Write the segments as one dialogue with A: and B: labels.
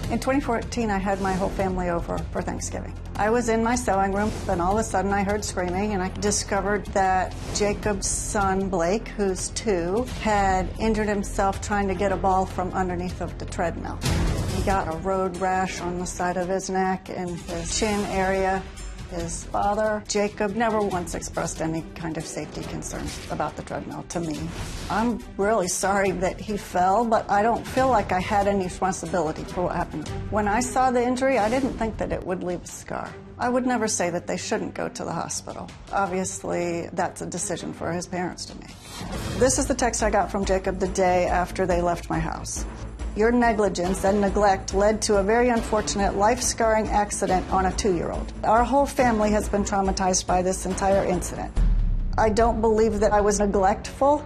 A: In 2014, I had my whole family over for Thanksgiving. I was in my sewing room, and all of a sudden I heard screaming, and I discovered that Jacob's son, Blake, who's 2, had injured himself trying to get a ball from underneath of the treadmill. He got a road rash on the side of his neck and his chin area. His father, Jacob, never once expressed any kind of safety concerns about the treadmill to me. I'm really sorry that he fell, but I don't feel like I had any responsibility for what happened. When I saw the injury, I didn't think that it would leave a scar. I would never say that they shouldn't go to the hospital. Obviously, that's a decision for his parents to make. This is the text I got from Jacob the day after they left my house. Your negligence and neglect led to a very unfortunate life-scarring accident on a 2-year-old. Our whole family has been traumatized by this entire incident. I don't believe that I was neglectful.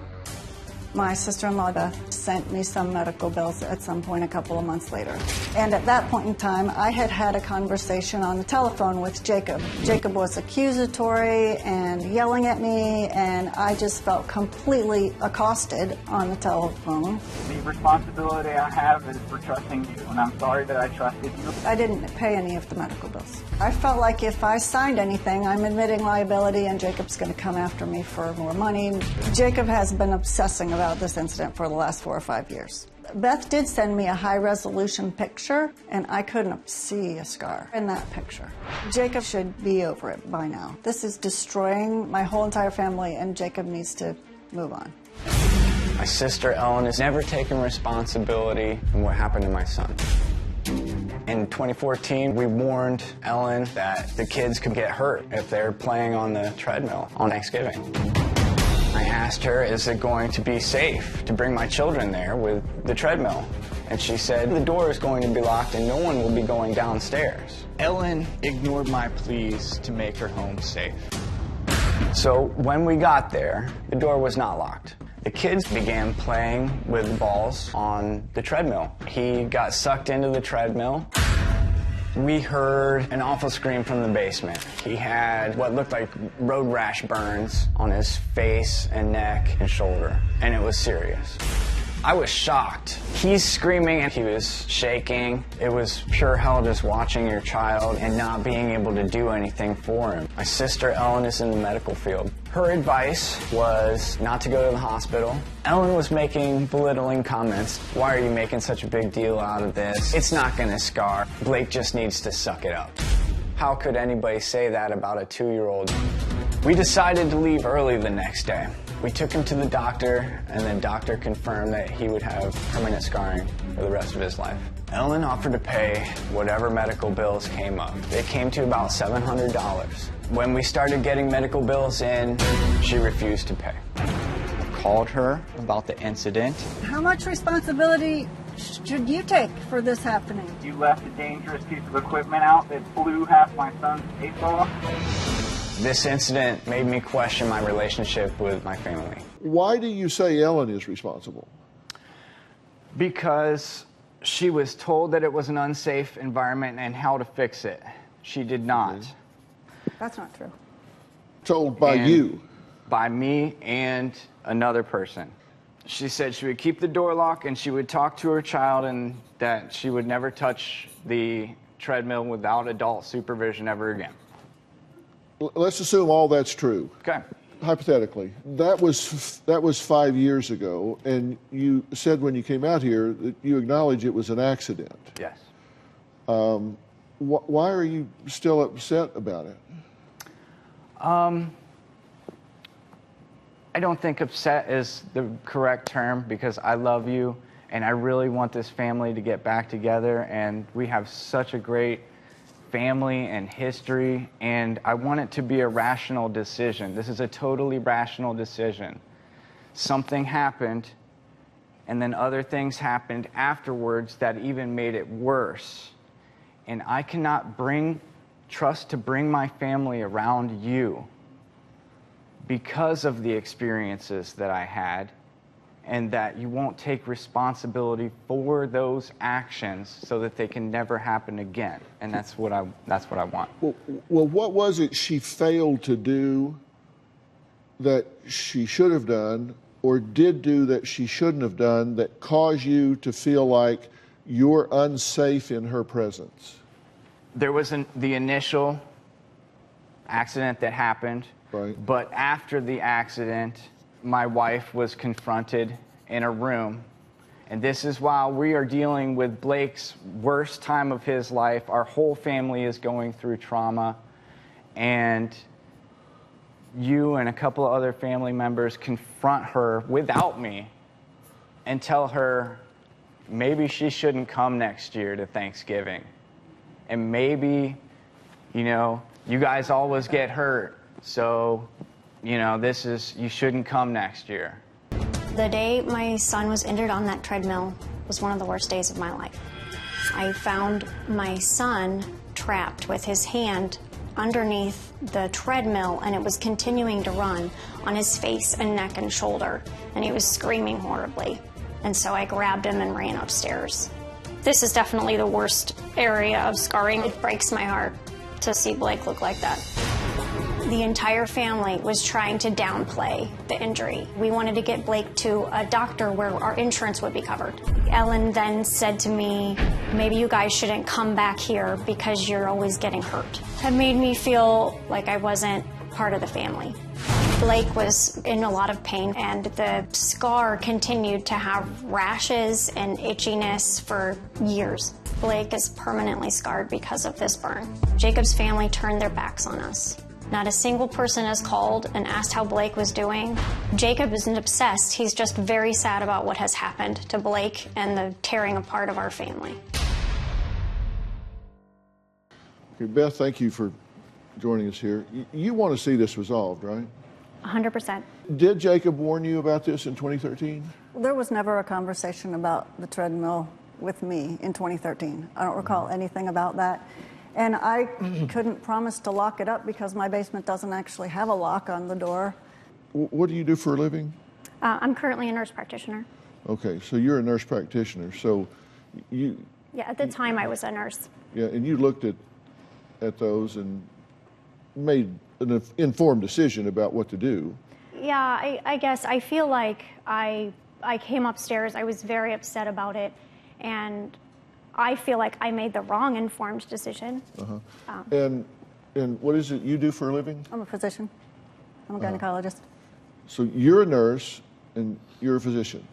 A: My sister-in-law, Beth, sent me some medical bills at some point a couple of months later. And at that point in time, I had a conversation on the telephone with Jacob. Jacob was accusatory and yelling at me, and I just felt completely accosted on the telephone.
B: The responsibility I have is for trusting you, and I'm sorry that I trusted you.
A: I didn't pay any of the medical bills. I felt like if I signed anything, I'm admitting liability, and Jacob's going to come after me for more money. Jacob has been obsessing about this incident for the last 4 or 5 years. Beth did send me a high-resolution picture, and I couldn't see a scar in that picture. Jacob should be over it by now. This is destroying my whole entire family, and Jacob needs to move on.
C: My sister Ellen has never taken responsibility for what happened to my son. In 2014, we warned Ellen that the kids could get hurt if they're playing on the treadmill on Thanksgiving. I asked her, is it going to be safe to bring my children there with the treadmill? And she said, the door is going to be locked and no one will be going downstairs.
D: Ellen ignored my pleas to make her home safe.
C: So when we got there, the door was not locked. The kids began playing with balls on the treadmill. He got sucked into the treadmill. We heard an awful scream from the basement. He had what looked like road rash burns on his face and neck and shoulder, and it was serious. I was shocked. He's screaming and he was shaking. It was pure hell just watching your child and not being able to do anything for him. My sister Ellen is in the medical field. Her advice was not to go to the hospital. Ellen was making belittling comments. Why are you making such a big deal out of this? It's not gonna scar. Blake just needs to suck it up. How could anybody say that about a 2-year-old? We decided to leave early the next day. We took him to the doctor, and the doctor confirmed that he would have permanent scarring for the rest of his life. Ellen offered to pay whatever medical bills came up. It came to about $700. When we started getting medical bills in, she refused to pay.
D: I called her about the incident.
A: How much responsibility should you take for this happening?
B: You left a dangerous piece of equipment out that blew half my son's face off.
C: This incident made me question my relationship with my family.
E: Why do you say Ellen is responsible?
D: Because she was told that it was an unsafe environment and how to fix it. She did not.
A: That's not true.
E: Told by you?
D: By me and another person. She said she would keep the door locked and she would talk to her child and that she would never touch the treadmill without adult supervision ever again.
E: Let's assume all that's true.
D: Okay.
E: Hypothetically, that was 5 years ago, and you said when you came out here that you acknowledge it was an accident.
D: Yes.
E: Why are you still upset about it?
D: I don't think upset is the correct term because I love you and I really want this family to get back together, and we have such a great family and history, and I want it to be a rational decision. This is a totally rational decision. Something happened, and then other things happened afterwards that even made it worse. And I cannot trust to bring my family around you because of the experiences that I had, and that you won't take responsibility for those actions so that they can never happen again. And that's what I want.
E: Well, what was it she failed to do that she should have done, or did do that she shouldn't have done, that caused you to feel like you're unsafe in her presence.
D: There was the initial accident that happened,
E: Right.
D: but after the accident, my wife was confronted in a room. And this is while we are dealing with Blake's worst time of his life. Our whole family is going through trauma. And you and a couple of other family members confront her without me and tell her maybe she shouldn't come next year to Thanksgiving. And maybe, you know, you guys always get hurt. So, you know, you shouldn't come next year.
F: The day my son was injured on that treadmill was one of the worst days of my life. I found my son trapped with his hand underneath the treadmill, and it was continuing to run on his face and neck and shoulder, and he was screaming horribly. And so I grabbed him and ran upstairs. This is definitely the worst area of scarring. It breaks my heart to see Blake look like that. The entire family was trying to downplay the injury. We wanted to get Blake to a doctor where our insurance would be covered. Ellen then said to me, maybe you guys shouldn't come back here because you're always getting hurt. It made me feel like I wasn't part of the family. Blake was in a lot of pain, and the scar continued to have rashes and itchiness for years. Blake is permanently scarred because of this burn. Jacob's family turned their backs on us. Not a single person has called and asked how Blake was doing. Jacob isn't obsessed. He's just very sad about what has happened to Blake and the tearing apart of our family.
E: Okay, Beth, thank you for joining us here. You want to see this resolved, right?
F: 100%.
E: Did Jacob warn you about this in 2013?
A: There was never a conversation about the treadmill with me in 2013. I don't recall anything about that. And I couldn't promise to lock it up because my basement doesn't actually have a lock on the door.
E: What do you do for a living?
F: I'm currently a nurse practitioner.
E: Okay, so you're a nurse practitioner. So you...
F: Yeah, at the time I was a nurse.
E: Yeah, and you looked at those and made an informed decision about what to do.
F: Yeah, I guess I feel like I came upstairs, I was very upset about it, and I feel like I made the wrong informed decision.
E: And what is it you do for a living?
A: I'm a physician. I'm a gynecologist.
E: So you're a nurse and you're a physician.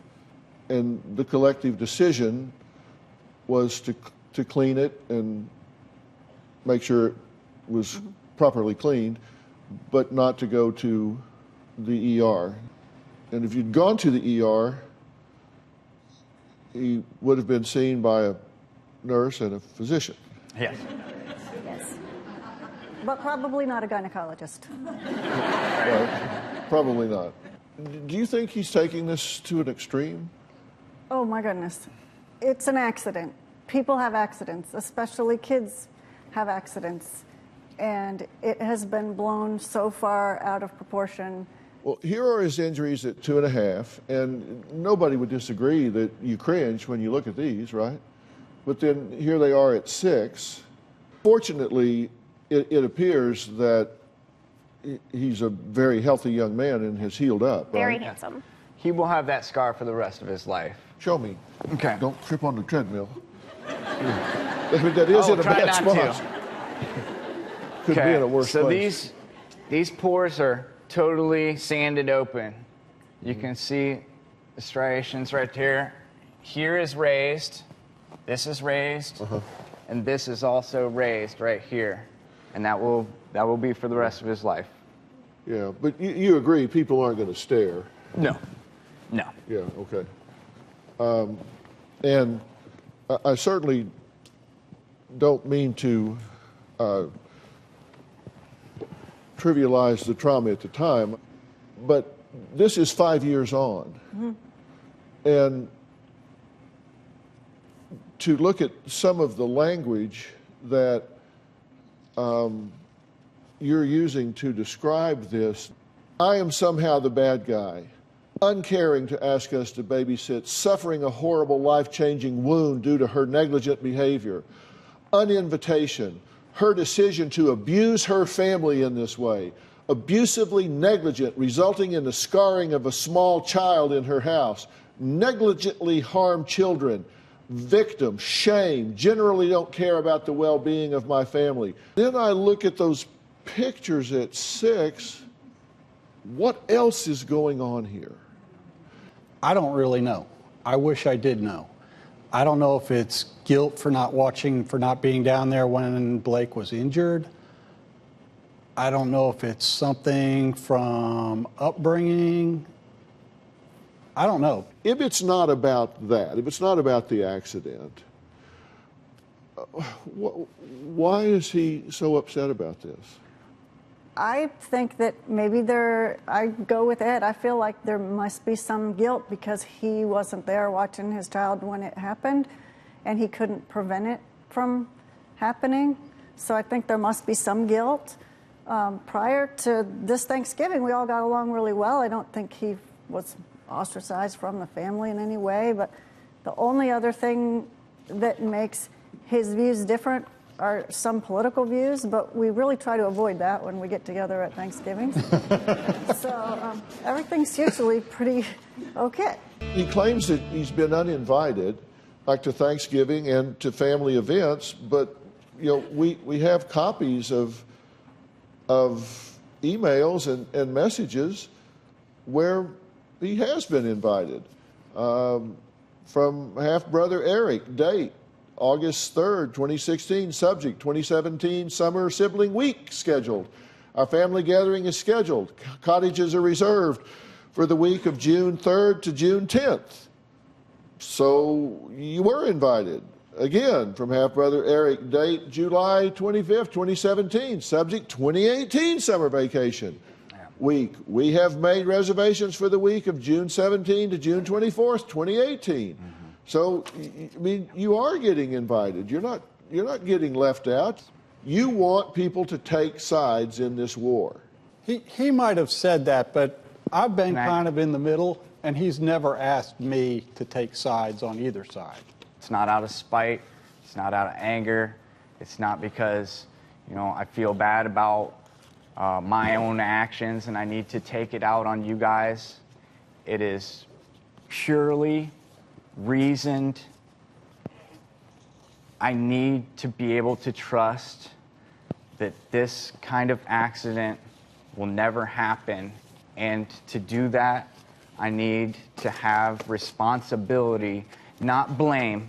E: And the collective decision was to clean it and make sure it was properly cleaned, but not to go to the ER. And if you'd gone to the ER, he would have been seen by a nurse and a physician.
D: Yes.
A: Yes. But probably not a gynecologist.
E: Right? Probably not. Do you think he's taking this to an extreme?
A: Oh my goodness. It's an accident. People have accidents, especially kids have accidents. And it has been blown so far out of proportion.
E: Well, here are his injuries at 2.5, and nobody would disagree that you cringe when you look at these, right? But then here they are at 6. Fortunately, it appears that he's a very healthy young man and has healed up, right?
F: Very handsome.
D: He will have that scar for the rest of his life.
E: Show me.
D: Okay.
E: Don't trip on the treadmill. I mean, that is in a
D: try
E: bad
D: not
E: spot.
D: to.
E: Could be in a worse
D: so
E: place.
D: these pores are totally sanded open. You can see the striations right here. Here is raised, this is raised, and this is also raised right here. And that will be for the rest of his life.
E: Yeah, but you agree people aren't going to stare.
D: No.
E: Yeah, okay. And I certainly don't mean to trivialize the trauma at the time, but this is 5 years on. And to look at some of the language that you're using to describe this, I am somehow the bad guy, uncaring to ask us to babysit, suffering a horrible life-changing wound due to her negligent behavior, uninvitation, her decision to abuse her family in this way, abusively negligent, resulting in the scarring of a small child in her house, negligently harm children, victim, shame, generally don't care about the well-being of my family. Then I look at those pictures at 6. What else is going on here?
G: I don't really know. I wish I did know. I don't know if it's guilt for not watching, for not being down there when Blake was injured. I don't know if it's something from upbringing. I don't know.
E: If it's not about that, if it's not about the accident, why is he so upset about this?
A: I think that maybe I go with Ed. I feel like there must be some guilt because he wasn't there watching his child when it happened, and he couldn't prevent it from happening. So I think there must be some guilt. Prior to this Thanksgiving, we all got along really well. I don't think he was ostracized from the family in any way, but the only other thing that makes his views different are some political views, but we really try to avoid that when we get together at Thanksgiving. So everything's usually pretty okay.
E: He claims that he's been uninvited, like to Thanksgiving and to family events, but we have copies of emails and messages where he has been invited. From half-brother Eric, date August 3rd, 2016, subject 2017 summer sibling week scheduled. Our family gathering is scheduled. Cottages are reserved for the week of June 3rd to June 10th. So you were invited. Again, from half-brother Eric, date July 25th, 2017, subject 2018 summer vacation week. We have made reservations for the week of June 17 to June 24th, 2018. So, I mean, you are getting invited. You're not getting left out. You want people to take sides in this war.
G: He might have said that, but I've been kind of in the middle, and he's never asked me to take sides on either side.
D: It's not out of spite. It's not out of anger. It's not because, I feel bad about my own actions and I need to take it out on you guys. It is purely reasoned. I need to be able to trust that this kind of accident will never happen. And to do that, I need to have responsibility, not blame,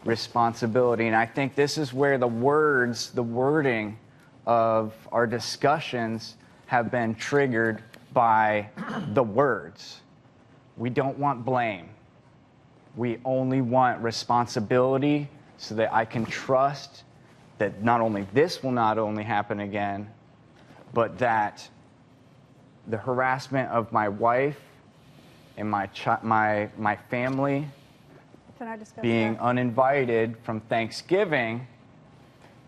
D: responsibility. And I think this is where the wording of our discussions have been triggered by the words. We don't want blame. We only want responsibility so that I can trust that not only this will not only happen again, but that the harassment of my wife and my family being uninvited from Thanksgiving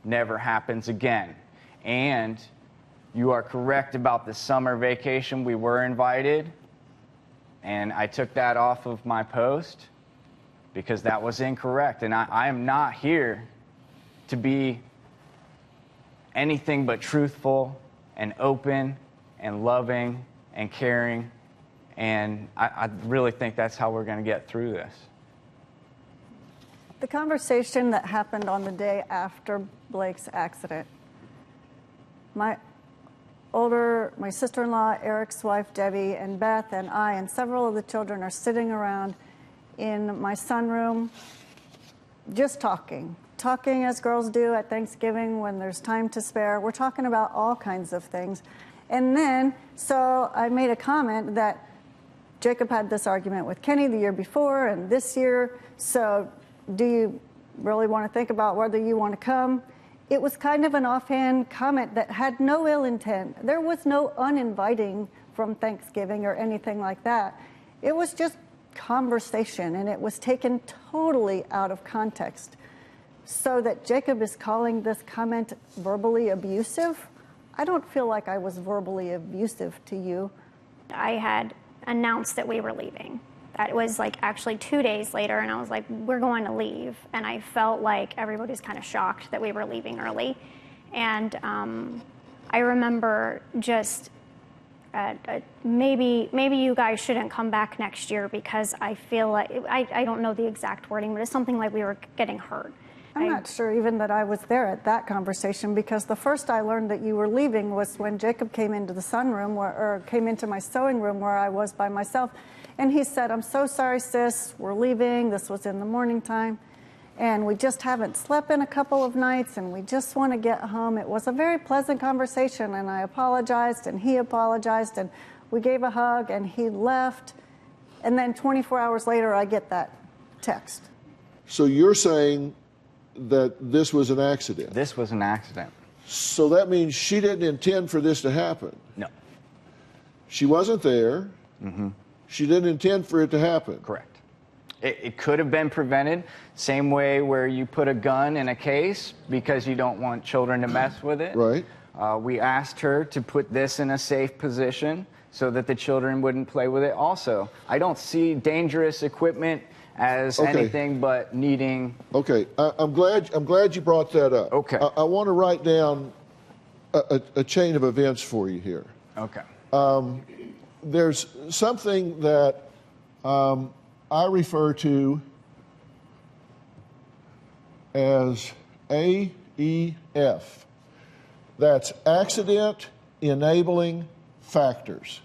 D: never happens again. And you are correct about the summer vacation. We were invited, and I took that off of my post because that was incorrect. And I am not here to be anything but truthful and open and loving and caring. And I really think that's how we're going to get through this.
A: The conversation that happened on the day after Blake's accident, my sister-in-law, Eric's wife, Debbie, and Beth, and I, and several of the children are sitting around in my sunroom just talking as girls do at Thanksgiving when there's time to spare. We're talking about all kinds of things. And then, so I made a comment that Jacob had this argument with Kenny the year before and this year, so do you really want to think about whether you want to come? It was kind of an offhand comment that had no ill intent. There was no uninviting from Thanksgiving or anything like that. It was just conversation, and it was taken totally out of context. So that Jacob is calling this comment verbally abusive, I don't feel like I was verbally abusive to you.
F: I had announced that we were leaving. That was like actually 2 days later, and I was like, we're going to leave. And I felt like everybody's kind of shocked that we were leaving early. And I remember just maybe you guys shouldn't come back next year because I feel like, I don't know the exact wording, but it's something like we were getting hurt.
A: I'm not sure even that I was there at that conversation, because the first I learned that you were leaving was when Jacob came into the sunroom, or came into my sewing room where I was by myself. And he said, "I'm so sorry, sis, we're leaving." This was in the morning time. "And we just haven't slept in a couple of nights, and we just want to get home." It was a very pleasant conversation, and I apologized, and he apologized, and we gave a hug, and he left. And then 24 hours later, I get that text.
E: So you're saying that this was an accident?
D: This was an accident.
E: So that means she didn't intend for this to happen?
D: No.
E: She wasn't there.
D: Mm-hmm.
E: She didn't intend for it to happen?
D: Correct. It could have been prevented, same way where you put a gun in a case because you don't want children to mess with it.
E: Right.
D: We asked her to put this in a safe position so that the children wouldn't play with it also. I don't see dangerous equipment as anything but needing...
E: Okay, I'm glad you brought that up.
D: Okay.
E: I want to write down a chain of events for you here.
D: Okay.
E: There's something that I refer to as AEF. That's accident enabling factors.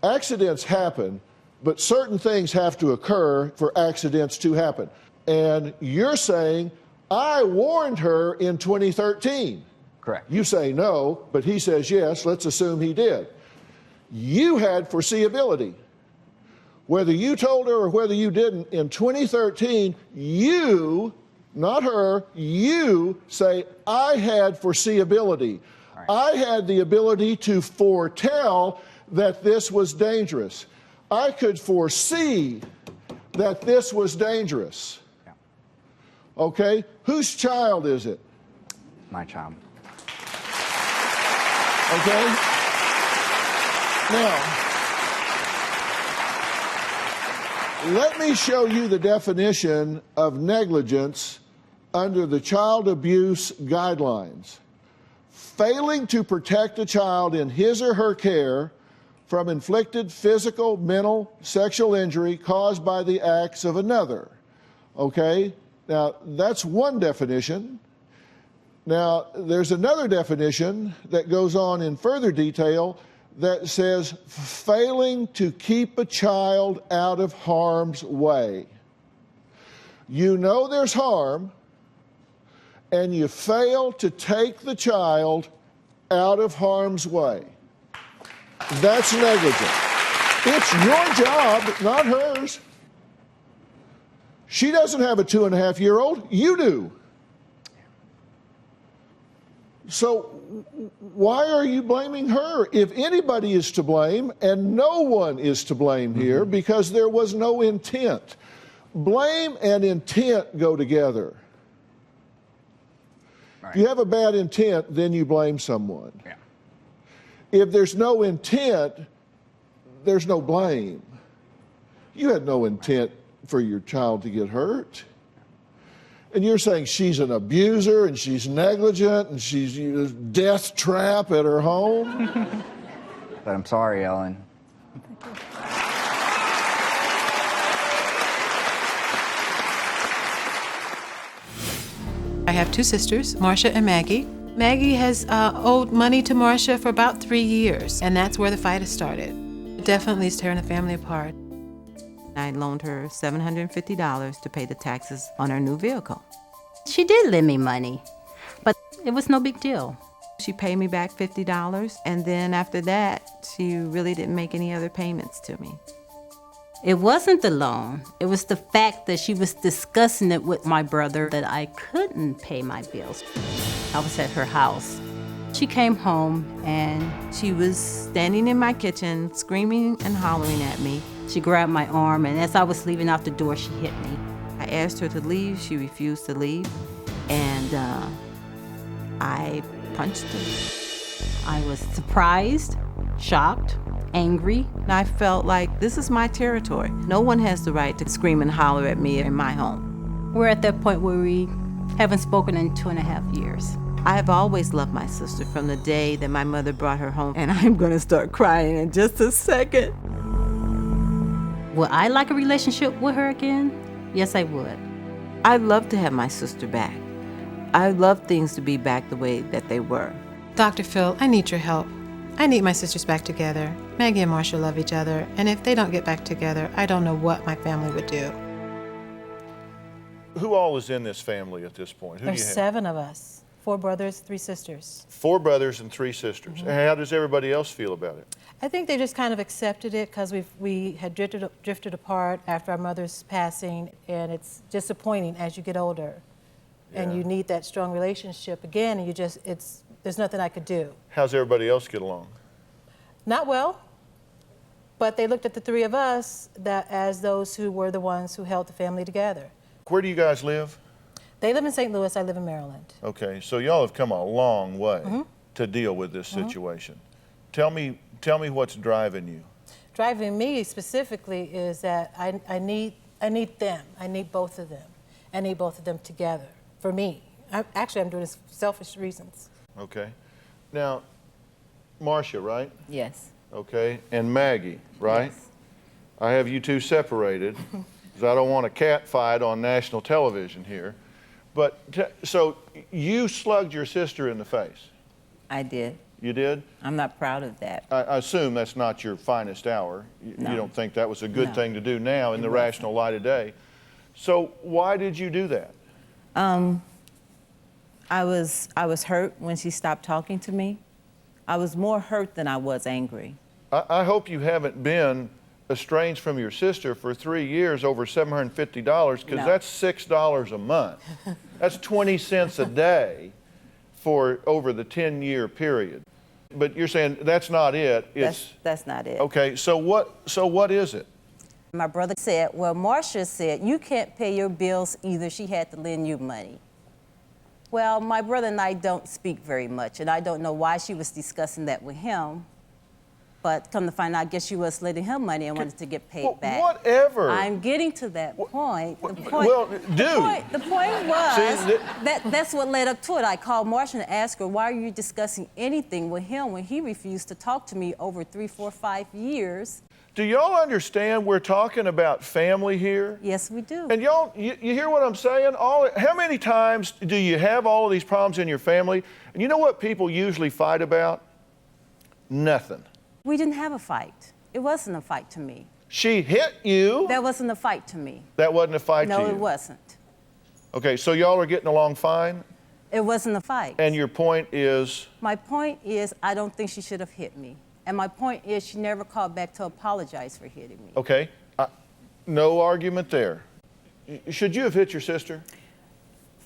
E: Accidents happen, but certain things have to occur for accidents to happen. And you're saying, I warned her in 2013.
D: Correct.
E: You say no, but he says yes. Let's assume he did. You had foreseeability. Whether you told her or whether you didn't, in 2013, you, not her, you say, I had foreseeability. Right. I had the ability to foretell that this was dangerous. I could foresee that this was dangerous.
D: Yeah.
E: Okay? Whose child is it?
D: My child.
E: Okay? Now, let me show you the definition of negligence under the child abuse guidelines. Failing to protect a child in his or her care from inflicted physical, mental, sexual injury caused by the acts of another. Okay? Now, that's one definition. Now, there's another definition that goes on in further detail that says failing to keep a child out of harm's way. You know there's harm, and you fail to take the child out of harm's way. That's negligent. It's your job, not hers. She doesn't have a 2.5-year-old. You do. So why are you blaming her? If anybody is to blame, and no one is to blame here because there was no intent. Blame and intent go together.
D: Right.
E: If you have a bad intent, then you blame someone.
D: Yeah.
E: If there's no intent, there's no blame. You had no intent for your child to get hurt. And you're saying she's an abuser and she's negligent and she's a death trap at her home?
D: But I'm sorry, Ellen.
H: I have two sisters, Marsha and Maggie. Maggie has owed money to Marsha for about 3 years, and that's where the fight has started. It definitely is tearing the family apart. I loaned her $750 to pay the taxes on her new vehicle.
I: She did lend me money, but it was no big deal.
H: She paid me back $50, and then after that, she really didn't make any other payments to me.
I: It wasn't the loan. It was the fact that she was discussing it with my brother that I couldn't pay my bills. I was at her house. She came home, and
H: she was standing in my kitchen, screaming and hollering at me.
I: she grabbed my arm, and as I was leaving out the door, she hit me.
H: I asked her to leave. She refused to leave, and I punched her.
I: I was surprised, shocked, angry.
H: And I felt like this is my territory. No one has the right to scream and holler at me in my home.
I: We're at that point where we haven't spoken in 2.5 years.
H: I have always loved my sister from the day that my mother brought her home, and I'm gonna start crying in just a second.
I: Would I like a relationship with her again? Yes, I would.
H: I'd love to have my sister back. I'd love things to be back the way that they were.
J: DrPhil, I need your help. I need my sisters back together. Maggie and Marsha love each other, and if they don't get back together, I don't know what my family would do.
E: Who all is in this family at this point? Who
J: There's
E: do you have?
J: 7 of us. 4 brothers, 3 sisters.
E: 4 brothers and 3 sisters. And how does everybody else feel about it?
J: I think they just kind of accepted it because we had drifted apart after our mother's passing, and it's disappointing as you get older. And you need that strong relationship again, and there's nothing I could do.
E: How's everybody else get along?
J: Not well, but they looked at the 3 of us as those who were the ones who held the family together.
E: Where do you guys live?
J: They live in St. Louis, I live in Maryland.
E: Okay, so y'all have come a long way to deal with this situation. Tell me what's driving you.
J: Driving me specifically is that I need them. I need both of them. I need both of them together for me. I'm doing this for selfish reasons.
E: Okay. Now, Marsha, right?
K: Yes.
E: Okay, and Maggie, right?
K: Yes.
E: I have you 2 separated because I don't want a cat fight on national television here. But so you slugged your sister in the face.
K: I did.
E: You did?
K: I'm not proud of that.
E: I assume that's not your finest hour.
K: No.
E: You don't think that was a good
K: No.
E: thing to do now in the
K: wasn't.
E: rational light of day. So why did you do that?
K: I was hurt when she stopped talking to me. I was more hurt than I was angry.
E: I hope you haven't been estranged from your sister for 3 years over $750 because
K: No.
E: that's $6 a month. That's 20 cents a day for over the 10-year period. But you're saying that's not it.
K: That's not it.
E: Okay, so what is it?
I: My brother said, well, Marsha said, you can't pay your bills either. She had to lend you money. Well, my brother and I don't speak very much, and I don't know why she was discussing that with him. But come to find out, I guess she was lending him money and wanted to get paid back.
E: Whatever.
I: I'm getting to that point. The point,
E: well,
I: the point was
E: See,
I: that's what led up to it. I called Marsha and asked her, why are you discussing anything with him when he refused to talk to me over 3, 4, 5 years?
E: Do y'all understand we're talking about family here?
I: Yes, we do.
E: And y'all, you hear what I'm saying? How many times do you have all of these problems in your family? And you know what people usually fight about? Nothing.
I: We didn't have a fight. It wasn't a fight to me.
E: She hit you.
I: That wasn't a fight to me.
E: That wasn't a fight to you?
I: No, it wasn't.
E: Okay, so y'all are getting along fine?
I: It wasn't a fight.
E: And your point is?
I: My point is, I don't think she should have hit me. And my point is, she never called back to apologize for hitting me.
E: Okay, no argument there. Should you have hit your sister?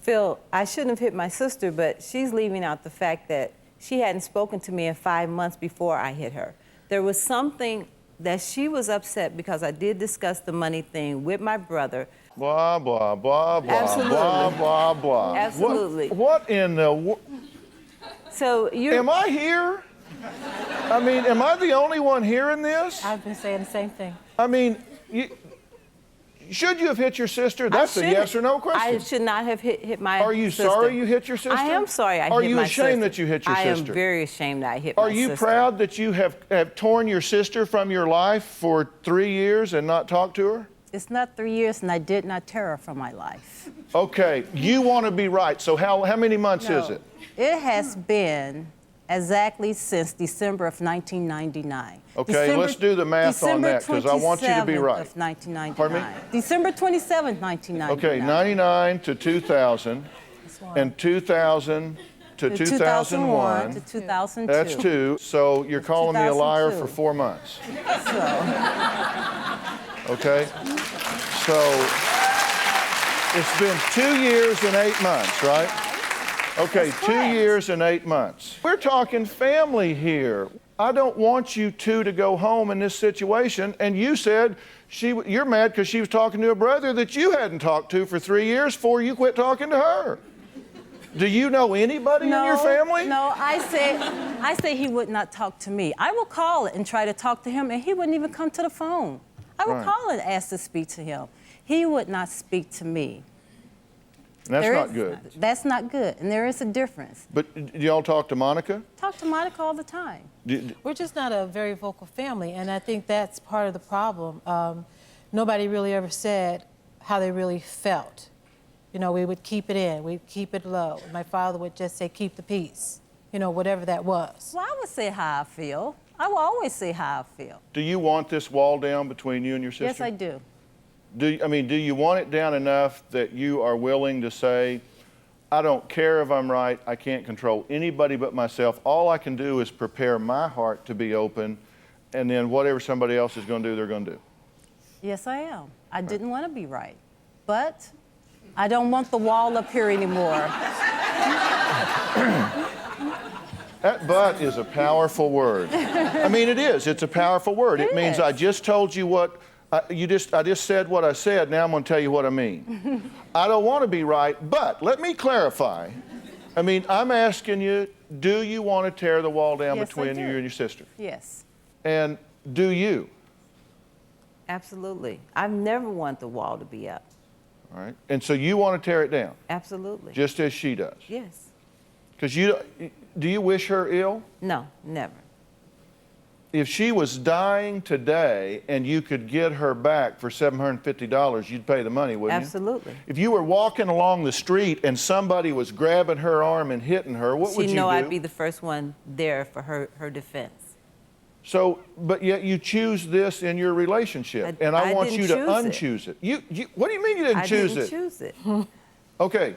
K: Phil, I shouldn't have hit my sister, but she's leaving out the fact that she hadn't spoken to me in 5 months before I hit her. There was something that she was upset because I did discuss the money thing with my brother.
E: Blah, blah, blah, blah,
K: Absolutely.
E: blah, blah, blah.
K: Absolutely.
E: What in the...
K: So you're...
E: Am I here? I mean, am I the only one hearing this?
J: I've been saying the same thing.
E: I mean, should you have hit your sister? That's a yes or no question.
K: I should not have hit my sister.
E: Are you sorry you hit your sister?
K: I am sorry I hit my sister.
E: Are you ashamed that you hit your sister?
K: I am very ashamed that I hit my sister.
E: Are you proud that you have torn your sister from your life for 3 years and not talked to her?
I: It's not 3 years, and I did not tear her from my life.
E: Okay, you want to be right. So how many months is it?
I: It has been exactly since December of 1999.
E: Okay, let's do the math on that because I want you to be right.
I: Of 1999.
E: Pardon me?
I: December 27th, 1999.
E: Okay, 99 to 2000 and 2000 to 2001.
I: To 2002.
E: That's 2. So you're calling me a liar for 4 months. Okay? So it's been 2 years and 8 months, right? Okay, 2 years and 8 months. We're talking family here. I don't want you 2 to go home in this situation. And you said you're mad because she was talking to a brother that you hadn't talked to for 3 years before you quit talking to her. Do you know anybody in your family?
I: No, I say he would not talk to me. I will call and try to talk to him, and he wouldn't even come to the phone. I would call and ask to speak to him. He would not speak to me.
E: And that's not good.
I: That's not good, and there is a difference.
E: But do y'all talk to Monica?
I: Talk to Monica all the time.
J: We're just not a very vocal family, and I think that's part of the problem. Nobody really ever said how they really felt. You know, we would keep it in, we'd keep it low. My father would just say, keep the peace, you know, whatever that was.
I: Well, I would say how I feel. I will always say how I feel.
E: Do you want this wall down between you and your sister?
I: Yes, I do.
E: Do you want it down enough that you are willing to say, I don't care if I'm right, I can't control anybody but myself. All I can do is prepare my heart to be open, and then whatever somebody else is going to do, they're going to do.
I: Yes, I am. I didn't want to be right, but I don't want the wall up here anymore.
E: That but is a powerful word. I mean, it is. It's a powerful word. It means I just told you what, I just said what I said, now I'm going to tell you what I mean. I don't want to be right, but let me clarify. I mean, I'm asking you, do you want to tear the wall down between you and your sister?
I: Yes.
E: And do you?
K: Absolutely. I've never wanted the wall to be up.
E: All right. And so you want to tear it down?
K: Absolutely.
E: Just as she does?
K: Yes.
E: Because do you wish her ill?
K: No, never.
E: If she was dying today and you could get her back for $750, you'd pay the money, wouldn't you?
K: Absolutely.
E: If you were walking along the street and somebody was grabbing her arm and hitting her, what would you do?
K: She'd know I'd be the first one there for her defense.
E: So, but yet you choose this in your relationship, and I want you to unchoose it. What do you mean you didn't choose it?
K: I didn't choose it.
E: Okay.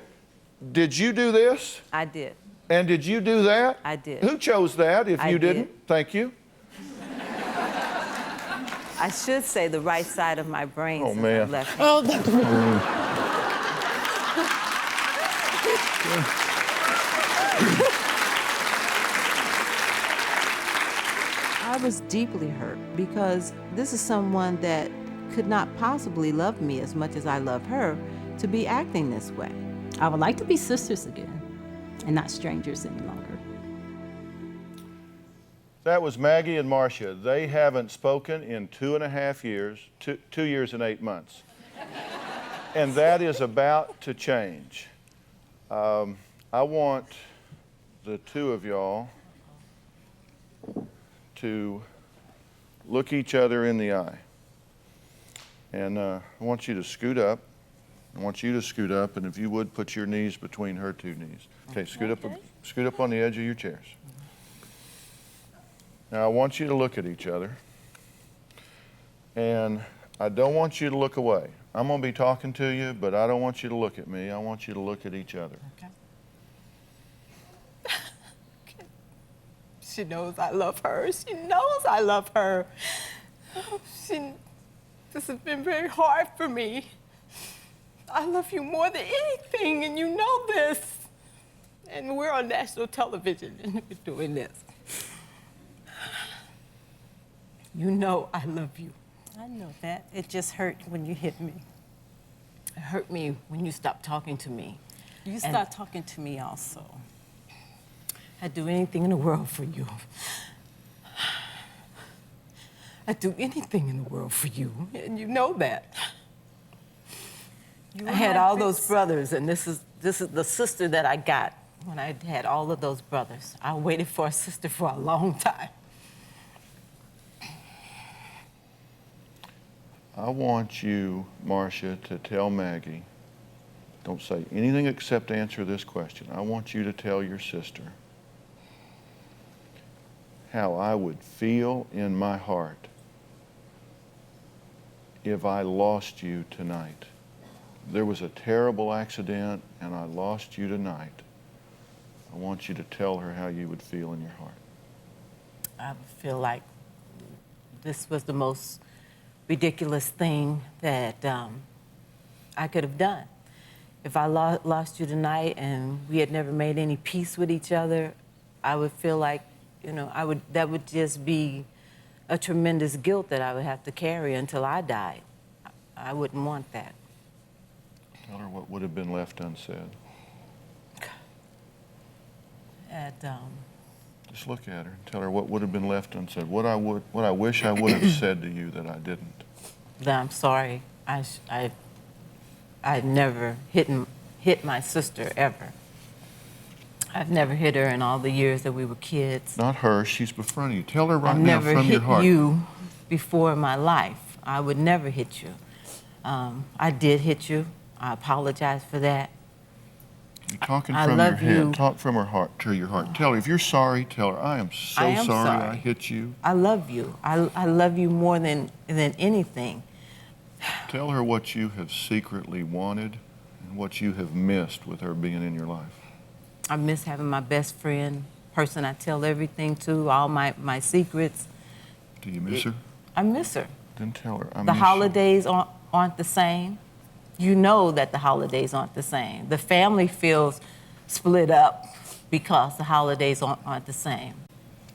E: Did you do this?
K: I did.
E: And did you do that?
K: I did.
E: Who chose that if you didn't? Thank you.
K: I should say the right side of my brain.
E: Oh, man.
K: Left hand.
L: I was deeply hurt because this is someone that could not possibly love me as much as I love her to be acting this way.
I: I would like to be sisters again and not strangers any longer.
E: That was Maggie and Marsha. They haven't spoken in 2.5 years, 2 years and 8 months. And that is about to change. I want the two of y'all to look each other in the eye. And I want you to scoot up. I want you to scoot up, and if you would, put your knees between her two knees. Okay, scoot up on the edge of your chairs. Now, I want you to look at each other, and I don't want you to look away. I'm going to be talking to you, but I don't want you to look at me. I want you to look at each other.
M: Okay. She knows I love her. She knows I love her. This has been very hard for me. I love you more than anything, and you know this. And we're on national television, and we're doing this. You know I love you.
K: I know that. It just hurt when you hit me.
M: It hurt me when you stopped talking to me.
K: You stopped talking to me also. I'd do anything in the world for you.
M: I'd do anything in the world for you, and you know that. I had all those brothers, and this is the sister that I got when I had all of those brothers. I waited for a sister for a long time.
E: I want you, Marsha, to tell Maggie, don't say anything except answer this question. I want you to tell your sister how I would feel in my heart if I lost you tonight. There was a terrible accident and I lost you tonight. I want you to tell her how you would feel in your heart.
M: I would feel like this was the most ridiculous thing that I could have done. If I lost you tonight and we had never made any peace with each other, I would feel like, you know, that would just be a tremendous guilt that I would have to carry until I died. I wouldn't want that.
E: Tell her what would have been left unsaid. Just look at her and tell her what would have been left unsaid. What I wish I would have said to you that I didn't.
M: That I'm sorry. I never hit hit my sister ever. I've never hit her in all the years that we were kids.
E: Not her, she's befriending you. Tell her right
M: I've
E: now
M: never
E: from your
M: hit
E: heart.
M: you before in my life. I would never hit you. I did hit you. I apologize for that.
E: You're talking
M: I
E: from
M: love
E: your head.
M: you.
E: Talk from her heart to your heart. Tell her if you're sorry. Tell her I am so sorry I hit you.
M: I love you. I love you more than anything.
E: Tell her what you have secretly wanted and what you have missed with her being in your life.
M: I miss having my best friend, person I tell everything to, all my secrets.
E: Do you miss her?
M: I miss her.
E: Then tell her I
M: The
E: miss
M: holidays aren't the same. You know that the holidays aren't the same. The family feels split up because the holidays aren't the same.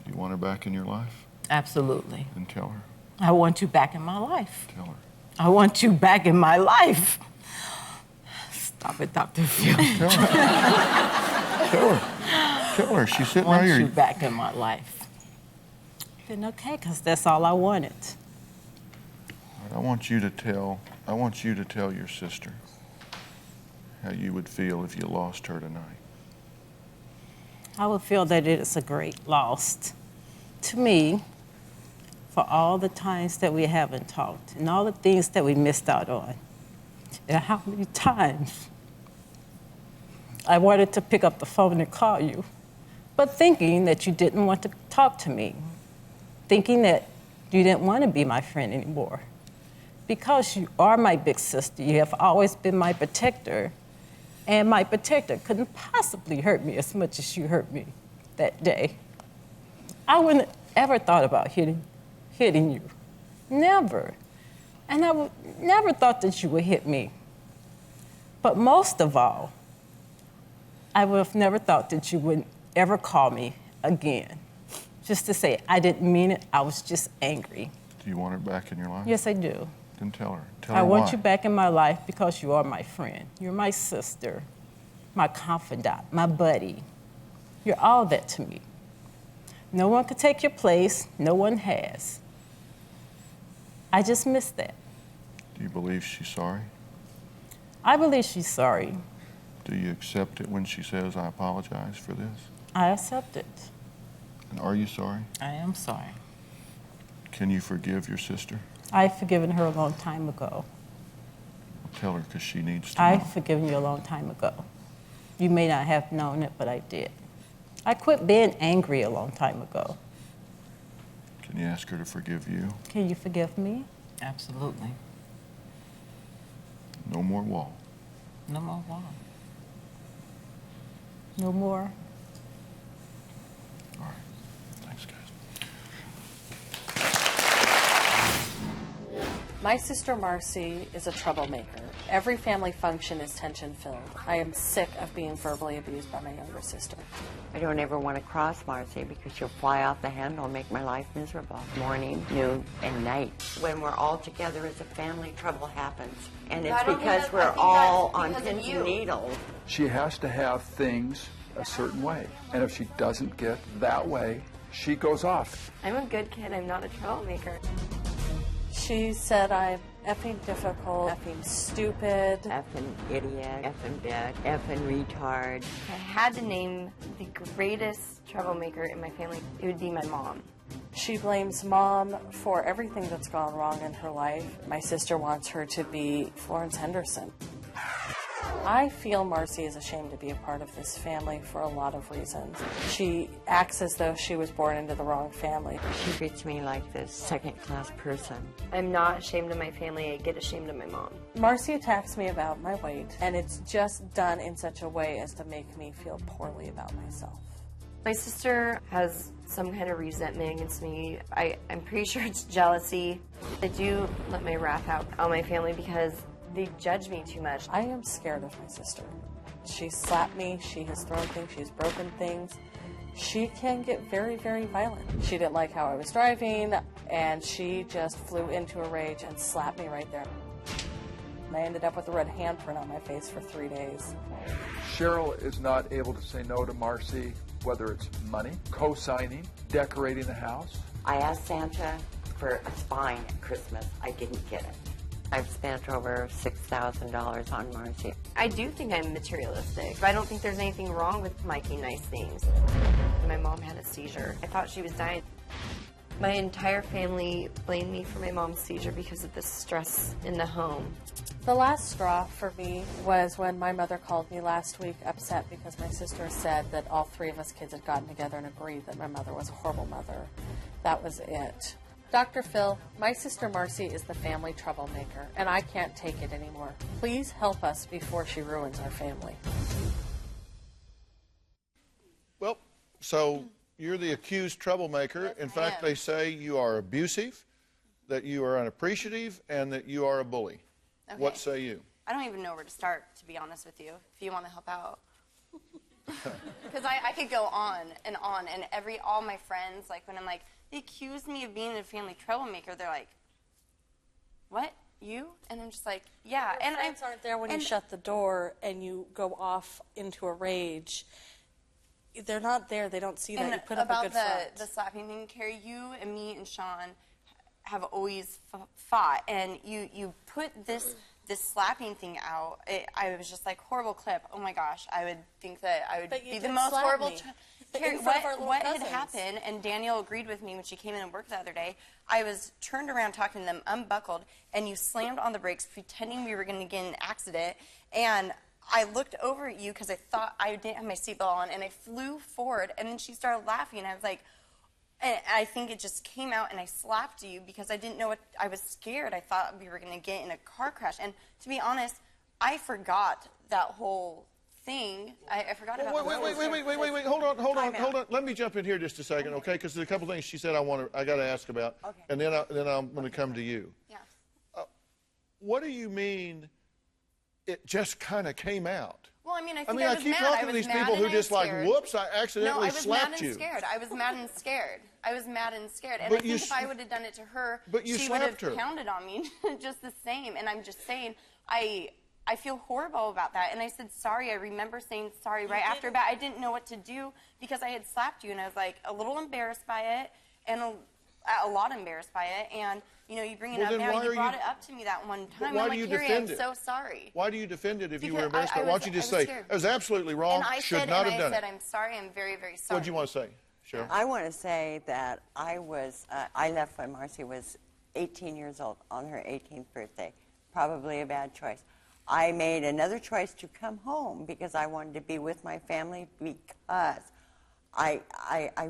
E: you. You want her back in your life?
M: Absolutely.
E: Then tell her.
M: I want you back in my life.
E: Tell her.
M: I want you back in my life. Stop it, DrPhil.
E: Tell her. Tell her. Tell her. She's sitting
M: I
E: right
M: want
E: here.
M: you back in my life. Then okay, because that's all I wanted.
E: I want you to tell your sister how you would feel if you lost her tonight.
I: I would feel that it is a great loss to me for all the times that we haven't talked and all the things that we missed out on. And how many times I wanted to pick up the phone and call you, but thinking that you didn't want to talk to me, thinking that you didn't want to be my friend anymore. Because you are my big sister, you have always been my protector, and my protector couldn't possibly hurt me as much as you hurt me that day. I wouldn't have ever thought about hitting you. Never. And I would never thought that you would hit me. But most of all, I would have never thought that you would ever call me again. Just to say, I didn't mean it, I was just angry.
E: Do you want her back in your life?
I: Yes, I do.
E: Then tell her. Tell
I: I
E: her
I: want
E: why.
I: you back in my life because you are my friend. You're my sister, my confidant, my buddy. You're all that to me. No one could take your place. No one has. I just miss that.
E: Do you believe she's sorry?
I: I believe she's sorry.
E: Do you accept it when she says, I apologize for this?
I: I accept it.
E: And are you sorry?
M: I am sorry.
E: Can you forgive your sister?
I: I've forgiven her a long time ago.
E: Tell her because she needs to know.
I: I've forgiven you a long time ago. You may not have known it, but I did. I quit being angry a long time ago.
E: Can you ask her to forgive you?
I: Can you forgive me?
M: Absolutely.
E: No more wall.
M: No more wall.
I: No more?
E: All right. Thanks, guys.
N: My sister Marcie is a troublemaker. Every family function is tension-filled. I am sick of being verbally abused by my younger sister.
O: I don't ever want to cross Marcie because she'll fly off the handle and make my life miserable. Morning, noon, and night. When we're all together as a family, trouble happens. And it's because we're all on pins and needles.
P: She has to have things a certain way. And if she doesn't get that way, she goes off.
N: I'm a good kid. I'm not a troublemaker. She said I'm effing difficult, effing stupid,
O: effing idiot, effing bitch, effing retard.
Q: If I had to name the greatest troublemaker in my family, it would be my mom.
N: She blames Mom for everything that's gone wrong in her life. My sister wants her to be Florence Henderson. I feel Marcie is ashamed to be a part of this family for a lot of reasons. She acts as though she was born into the wrong family.
O: She treats me like this second-class person.
Q: I'm not ashamed of my family. I get ashamed of my mom.
N: Marcie attacks me about my weight, and it's just done in such a way as to make me feel poorly about myself.
Q: My sister has some kind of resentment against me. I'm pretty sure it's jealousy. I do let my wrath out on my family because they judge me too much.
N: I am scared of my sister. She slapped me, she has thrown things, she's broken things. She can get very, very violent. She didn't like how I was driving, and she just flew into a rage and slapped me right there. I ended up with a red handprint on my face for 3 days.
P: Cheryl is not able to say no to Marcie, whether it's money, co-signing, decorating the house.
O: I asked Santa for a spine at Christmas. I didn't get it. I've spent over $6,000 on Marcie.
Q: I do think I'm materialistic. I don't think there's anything wrong with liking nice things. My mom had a seizure. I thought she was dying. My entire family blamed me for my mom's seizure because of the stress in the home.
N: The last straw for me was when my mother called me last week upset because my sister said that all three of us kids had gotten together and agreed that my mother was a horrible mother. That was it. DrPhil, my sister Marcie is the family troublemaker, and I can't take it anymore. Please help us before she ruins our family.
E: Well, so you're the accused troublemaker.
Q: Yes,
E: in fact, they say you are abusive, that you are unappreciative, and that you are a bully.
Q: Okay.
E: What say you?
Q: I don't even know where to start, to be honest with you, if you want to help out. Because I could go on, and all my friends, like, when I'm like, they accuse me of being a family troublemaker, they're like, what? You? And I'm just like, yeah.
N: Your
Q: and
N: friends aren't there when you shut the door and you go off into a rage. They're not there. They don't see that. You put up a good front.
Q: About the slapping thing, Carrie, you and me and Sean have always fought, and you put this slapping thing out. I was just like, horrible clip. Oh my gosh, I would think that I would be the most horrible. Carrie, what had happened, and Danielle agreed with me when she came in and worked the other day, I was turned around talking to them, unbuckled, and you slammed on the brakes, pretending we were going to get in an accident, and I looked over at you because I thought I didn't have my seatbelt on, and I flew forward, and then she started laughing, and I was like, and I think it just came out, and I slapped you because I didn't know what, I was scared. I thought we were going to get in a car crash, and to be honest, I forgot that whole thing. I forgot about
E: Wait, hold on. Let me jump in here just a second, okay? Because there's a couple things she said I got to ask about, okay. And then I'm going to come to you.
Q: Yeah.
E: What do you mean it just kind of came out?
Q: Well, I mean, I
E: keep talking to these people who just like, whoops, I accidentally slapped you.
Q: I was mad and scared. And
E: But
Q: I think if I would have done it to her, she would have pounded on me just the same. And I'm just saying, I feel horrible about that. And I said sorry. I remember saying sorry right after, but I didn't know what to do because I had slapped you. And I was like a little embarrassed by it and a lot embarrassed by it. And, you know, you bring it up now. You brought it up to me that one time.
E: Why
Q: I'm
E: do you
Q: like,
E: defend
Q: I'm so sorry.
E: Why do you defend it if you were embarrassed? Why don't you just say, it was absolutely wrong, should not have done it.
Q: I said, I'm sorry. I'm very, very sorry.
E: What do you want to say, Cheryl?
O: I want to say that I left when Marcie was 18 years old on her 18th birthday. Probably a bad choice. I made another choice to come home because I wanted to be with my family because I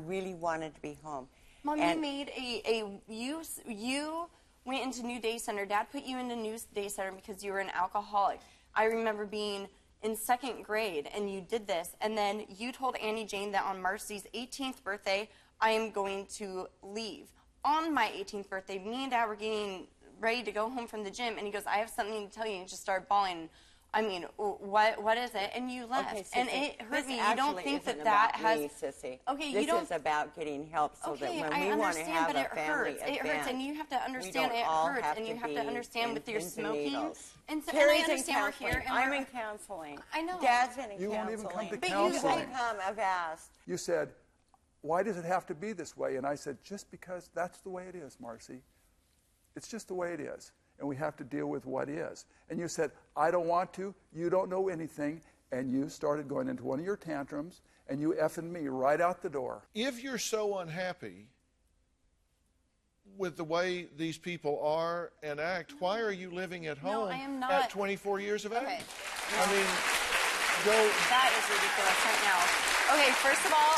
O: really wanted to be home.
Q: Mom, you made you went into New Day Center. Dad put you into New Day Center because you were an alcoholic. I remember being in 2nd grade and you did this, and then you told Annie Jane that on Marcie's 18th birthday, I am going to leave. On my 18th birthday, me and Dad were getting ready to go home from the gym, and he goes, I have something to tell you, and he just started bawling. I mean, what is it? And you left.
O: Okay, Sissy,
Q: and it hurt me.
O: You
Q: don't think that
O: has... Me, Sissy.
Q: Okay,
O: this is about getting help so that when we want to have a family event,
Q: it hurts, and you have to understand it hurts, and you have to understand with your smoking. And so,
O: Carrie's
Q: and I understand we're here.
O: I'm in counseling.
Q: I know.
O: Dad's in counseling.
P: You won't even come to
O: counseling. I've asked.
P: You said, why does it have to be this way? And I said, just because that's the way it is, Marcie. It's just the way it is. And we have to deal with what is. And you said, I don't want to, you don't know anything, and you started going into one of your tantrums, and you effing me right out the door.
E: If you're so unhappy with the way these people are and act, why are you living at home at 24 years of age?
Q: Okay.
E: I mean, go...
Q: That is ridiculous right now. Okay, first of all,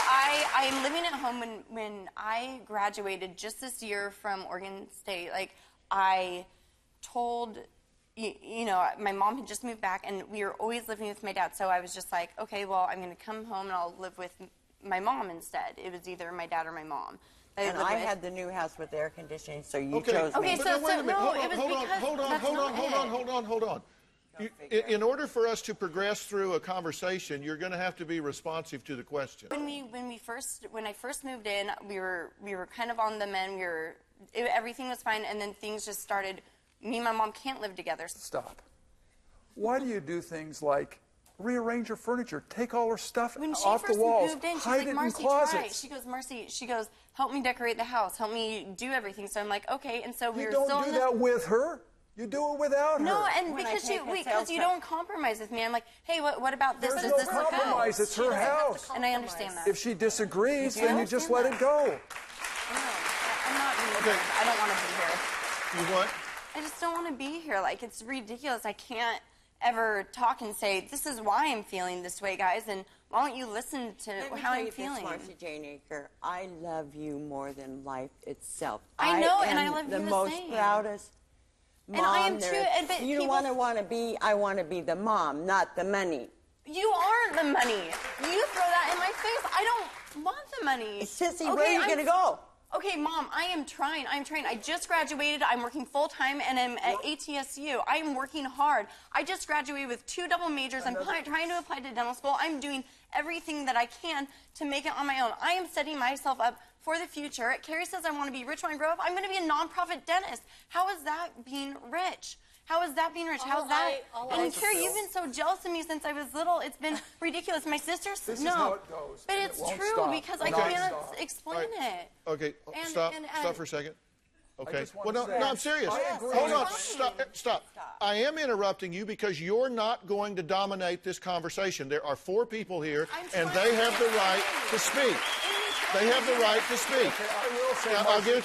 Q: I'm living at home when I graduated just this year from Oregon State. Like, I told, you know, my mom had just moved back, and we were always living with my dad, so I was just like, okay, well, I'm going to come home and I'll live with my mom instead. It was either my dad or my mom.
O: And I had the new house with air conditioning, so you chose me.
Q: Okay, so no, it was because
E: hold on. In order for us to progress through a conversation, you're going to have to be responsive to the question.
Q: When I first moved in, we were kind of on the mend. Everything was fine, and then things just started. Me and my mom can't live together.
P: Stop. Why do you do things like rearrange your furniture, take all her stuff off the walls, hide it in closets?
Q: She goes, Marcie, help me decorate the house, help me do everything. So I'm like, okay, and so we were
P: still... You don't do that with her. You do it without her.
Q: No, and because you don't compromise with me. I'm like, hey, what about this?
P: There's
Q: Does this
P: no
Q: look good?
P: compromise. It's her house.
Q: And I understand that.
P: If she disagrees, then you just let it go.
Q: I'm not being here. I don't want to be here.
E: You what?
Q: I just don't want to be here. Like, it's ridiculous. I can't ever talk and say, this is why I'm feeling this way, guys, and why don't you listen to how I'm feeling?
O: Marcie Jane Aker, I love you more than life itself.
Q: I know, and I love you
O: the
Q: the
O: most
Q: same.
O: proudest mom
Q: And I am
O: there.
Q: too. But
O: You want to be, I want to be the mom, not the money.
Q: You aren't the money. You throw that in my face. I don't want the money.
O: Sissy, where are you going to go?
Q: Okay, Mom, I am trying. I just graduated. I'm working full-time, and I'm at ATSU. I am working hard. I just graduated with 2 double majors. I'm trying to apply to dental school. I'm doing everything that I can to make it on my own. I am setting myself up for the future. Carrie says I want to be rich when I grow up. I'm going to be a nonprofit dentist. How is that being rich? How is that being rich? How's that? And Carrie, you've been so jealous of me since I was little. It's been ridiculous. My sister's
P: This
Q: no,
P: is how it goes,
Q: but
P: and
Q: it's
P: it won't
Q: true
P: stop.
Q: because I
P: It won't
Q: can't
P: stop.
Q: explain it.
E: Okay,
Q: And-
E: stop.
Q: and-
E: Stop for a second. Okay.
P: just
E: Well,
P: wanna
E: no,
P: say-
E: I'm serious.
P: I agree.
E: Hold on.
P: Fine.
E: Stop. I am interrupting you because you're not going to dominate this conversation. There are 4 people here, and they have the right to speak. They have the right to speak.
P: Okay, I will say,
E: Now,
P: Marcie,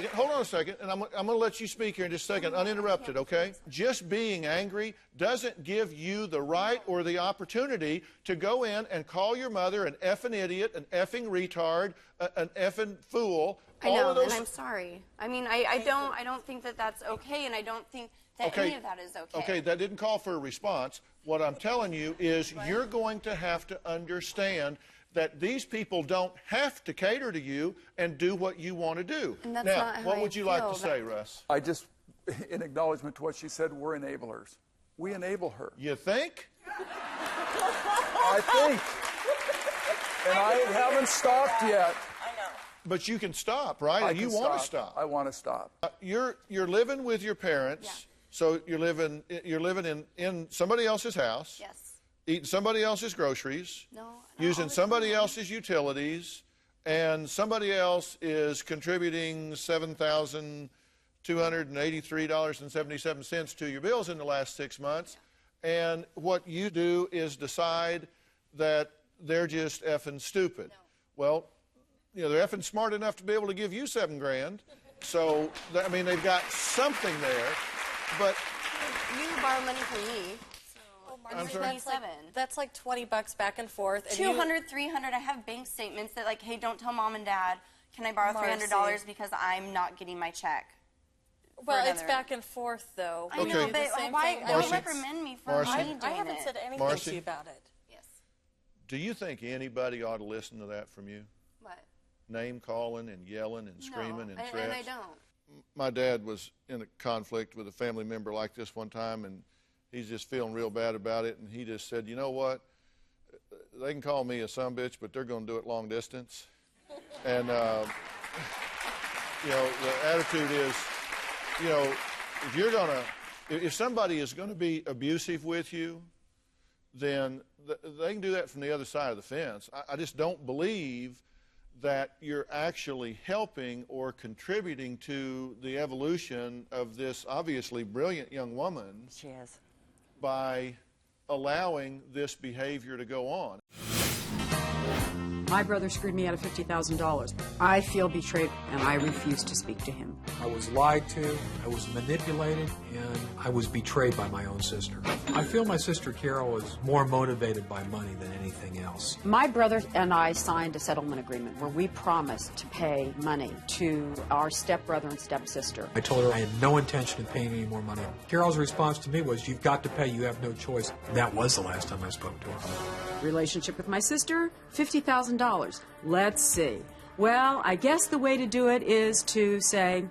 E: hold on a second, and I'm going to let you speak here in just a second, uninterrupted, okay? Just being angry doesn't give you the right or the opportunity to go in and call your mother an effing idiot, an effing retard, an effing fool.
Q: I
E: all
Q: know,
E: of those.
Q: and I'm sorry. I mean, I don't think that that's okay, and I don't think that any of that is okay.
E: Okay, that didn't call for a response. What I'm telling you is you're going to have to understand that these people don't have to cater to you and do what you want to do.
Q: And that's
E: now,
Q: not how
E: what
Q: I
E: would you like
Q: feel.
E: to say, Russ?
P: I just, in acknowledgement to what she said, we're enablers. We enable her.
E: You think?
P: I think. And I haven't stopped yet.
E: But you can stop, right? And you want to stop.
P: I want to stop.
E: You're living with your parents, so you're living in somebody else's house.
Q: Yes.
E: Eating somebody else's groceries.
Q: No.
E: Using somebody else's utilities, and somebody else is contributing $7,283.77 to your bills in the last 6 months, and what you do is decide that they're just effing stupid. Well, you know, they're effing smart enough to be able to give you $7 grand, so I mean they've got something there, but
Q: You borrow money from me.
E: I'm sorry?
N: That's like $20 back and forth. And
Q: 200, 300. I have bank statements that like, hey, don't tell Mom and Dad. Can I borrow $300 because I'm not getting my check?
N: Well, it's back and forth, though.
Q: I know, but why don't reprimand me for me doing
N: I haven't said anything
E: Marcie?
N: to you about it.
Q: Yes.
E: Do you think anybody ought to listen to that from you?
Q: What?
E: Name calling and yelling and screaming and threats?
Q: And I don't.
E: My dad was in a conflict with a family member like this one time, and he's just feeling real bad about it, and he just said, you know what, they can call me a sumbitch, but they're going to do it long distance. And, you know, the attitude is, you know, if somebody is going to be abusive with you, then they can do that from the other side of the fence. I just don't believe that you're actually helping or contributing to the evolution of this obviously brilliant young woman.
O: She is.
E: By allowing this behavior to go on.
R: My brother screwed me out of $50,000. I feel betrayed, and I refuse to speak to him.
S: I was lied to, I was manipulated, and I was betrayed by my own sister. I feel my sister Carole is more motivated by money than anything else.
R: My brother and I signed a settlement agreement where we promised to pay money to our stepbrother and stepsister.
S: I told her I had no intention of paying any more money. Carole's response to me was, you've got to pay, you have no choice. That was the last time I spoke to her.
R: Relationship with my sister, $50,000. Let's see. Well, I guess the way to do it is to say,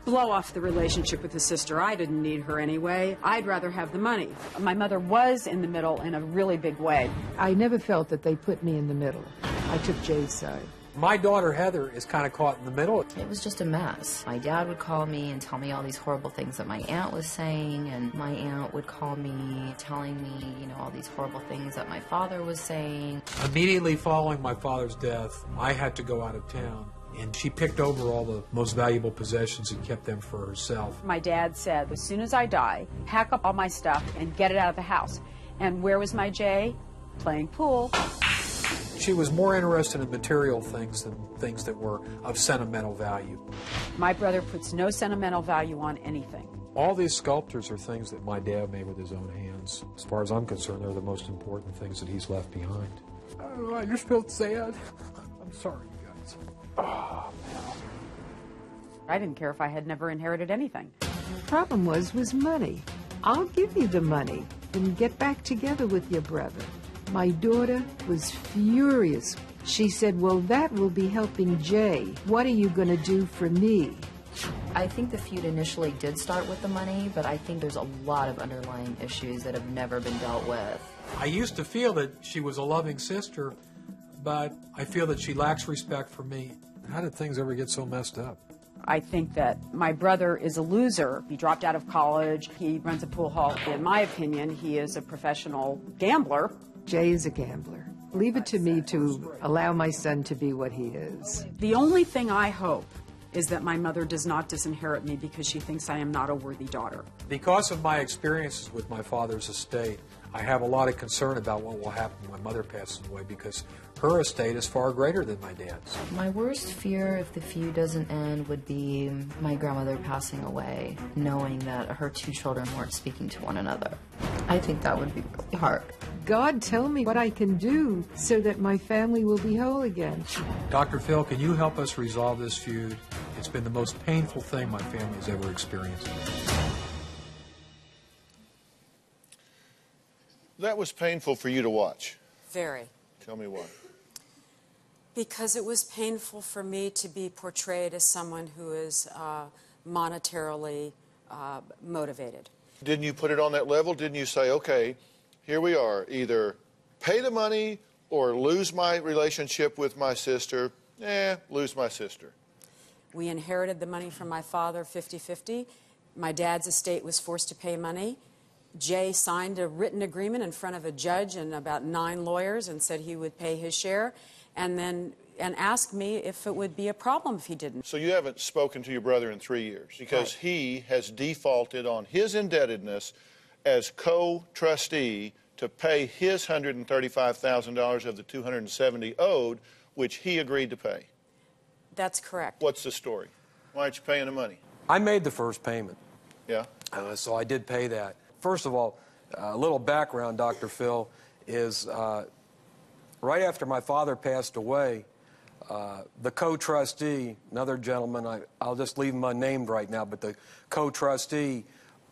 R: blow off the relationship with the sister. I didn't need her anyway. I'd rather have the money. My mother was in the middle in a really big way.
T: I never felt that they put me in the middle. I took Jay's side.
S: My daughter Heather is kind of caught in the middle.
U: It was just a mess. My dad would call me and tell me all these horrible things that my aunt was saying, and my aunt would call me telling me, you know, all these horrible things that my father was saying.
S: Immediately following my father's death, I had to go out of town. and she picked over all the most valuable possessions and kept them for herself.
R: My dad said, as soon as I die, pack up all my stuff and get it out of the house. And where was my Jay? Playing pool.
S: She was more interested in material things than things that were of sentimental value.
R: My brother puts no sentimental value on anything.
S: All these sculptures are things that my dad made with his own hands. As far as I'm concerned, they're the most important things that he's left behind. I don't know, I just felt sad. I'm sorry, you guys. Oh, man.
R: I didn't care if I had never inherited anything.
T: Problem was money. I'll give you the money and get back together with your brother. My daughter was furious. She said, well, that will be helping Jay. What are you going to do for me?
U: I think the feud initially did start with the money, but I think there's a lot of underlying issues that have never been dealt with.
S: I used to feel that she was a loving sister, but I feel that she lacks respect for me. How did things ever get so messed up?
R: I think that my brother is a loser. He dropped out of college. He runs a pool hall. In my opinion, he is a professional gambler.
T: Jay is a gambler. Leave it to me to allow my son to be what he is.
R: The only thing I hope is that my mother does not disinherit me because she thinks I am not a worthy daughter.
S: Because of my experiences with my father's estate, I have a lot of concern about what will happen when my mother passes away because her estate is far greater than my dad's.
U: My worst fear if the feud doesn't end would be my grandmother passing away, knowing that her two children weren't speaking to one another. I think that would be really hard.
T: God, tell me what I can do so that my family will be whole again.
S: DrPhil, can you help us resolve this feud? It's been the most painful thing my family has ever experienced.
E: That was painful for you to watch.
B: Very.
E: Tell me why.
B: Because it was painful for me to be portrayed as someone who is monetarily motivated.
E: Didn't you put it on that level? Didn't you say, okay, here we are, either pay the money or lose my relationship with my sister? Lose my sister.
B: We inherited the money from my father 50-50. My dad's estate was forced to pay money. Jay signed a written agreement in front of a judge and about 9 lawyers and said he would pay his share and asked me if it would be a problem if he didn't.
E: So you haven't spoken to your brother in 3 years because he has defaulted on his indebtedness as co-trustee to pay his $135,000 of the $270,000 owed, which he agreed to pay.
B: That's correct.
E: What's the story? Why aren't you paying the money?
S: I made the first payment.
E: Yeah?
S: So I did pay that. First of all, a little background, DrPhil, is right after my father passed away, the co-trustee, another gentleman, I'll just leave him unnamed right now, but the co-trustee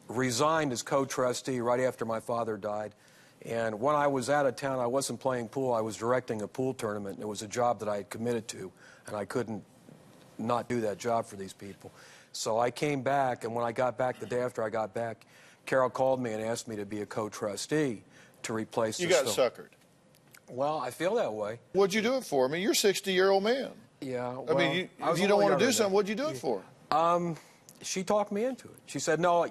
S: resigned as co-trustee right after my father died. And when I was out of town, I wasn't playing pool, I was directing a pool tournament, and it was a job that I had committed to, and I couldn't not do that job for these people. So I came back, and when I got back, the day after I got back, Carole called me and asked me to be a co-trustee to replace
E: You got suckered.
S: Well, I feel that way.
E: What'd you do it for? I mean, you're a 60-year-old man.
S: Yeah, well,
E: I mean, if you don't want to do something, what'd you do it for?
S: She talked me into it. She said, no,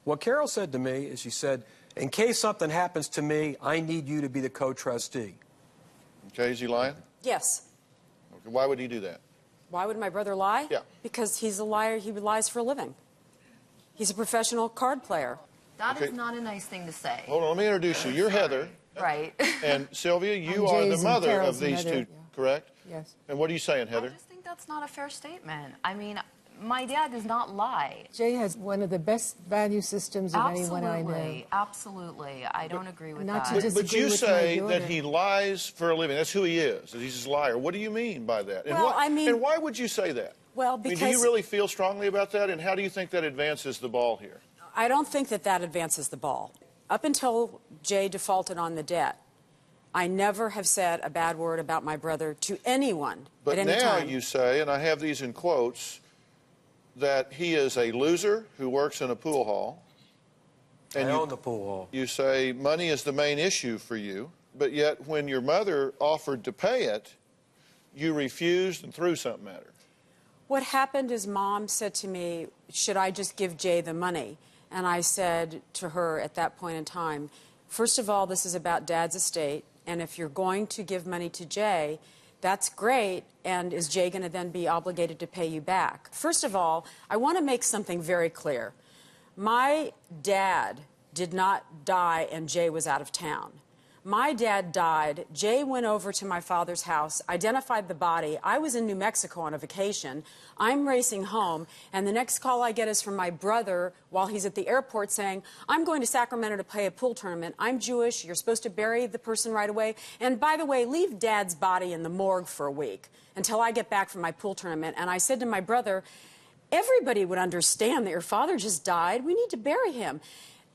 S: what Carole said to me is she said, in case something happens to me, I need you to be the co-trustee.
E: Okay, is he lying?
B: Yes.
E: Okay, why would he do that?
B: Why would my brother lie?
E: Yeah.
B: Because he's a liar. He lies for a living. He's a professional card player.
U: That is not a nice thing to say.
E: Hold on, let me introduce you. You're Heather.
U: Right.
E: And Sylvia, you
U: I'm
E: are the
U: Jay's and
E: mother
U: Carol's
E: of these
U: mother.
E: two, correct?
T: Yes.
E: And what are you saying, Heather?
U: I just think that's not a fair statement. I mean, my dad does not lie.
T: Jay has one of the best value systems of anyone I know.
U: Absolutely. I don't agree with
T: not
U: that.
T: to
E: But you
T: with
E: say
T: my
E: that
T: daughter.
E: he lies for a living. That's who he is. That he's just a liar. What do you mean by that? And
B: Well,
E: what,
B: I mean-
E: and why would you say that?
B: Well,
E: I mean,
B: because
E: do you really feel strongly about that? And how do you think that advances the ball here?
B: I don't think that that advances the ball. Up until Jay defaulted on the debt, I never have said a bad word about my brother to anyone
E: But
B: at any
E: now
B: time.
E: you say, and I have these in quotes, that he is a loser who works in a pool hall. And
S: I own the pool hall.
E: You say money is the main issue for you, but yet when your mother offered to pay it, you refused and threw something at her.
B: What happened is Mom said to me, should I just give Jay the money? And I said to her at that point in time, first of all, this is about Dad's estate, and if you're going to give money to Jay, That's great, and is Jay going to then be obligated to pay you back? First of all, I want to make something very clear. My dad did not die and Jay was out of town. My dad died. Jay went over to my father's house, identified the body. I was in New Mexico on a vacation. I'm racing home, and the next call I get is from my brother while he's at the airport saying, I'm going to Sacramento to play a pool tournament. I'm Jewish. You're supposed to bury the person right away. And by the way, leave Dad's body in the morgue for a week until I get back from my pool tournament. And I said to my brother, everybody would understand that your father just died. We need to bury him.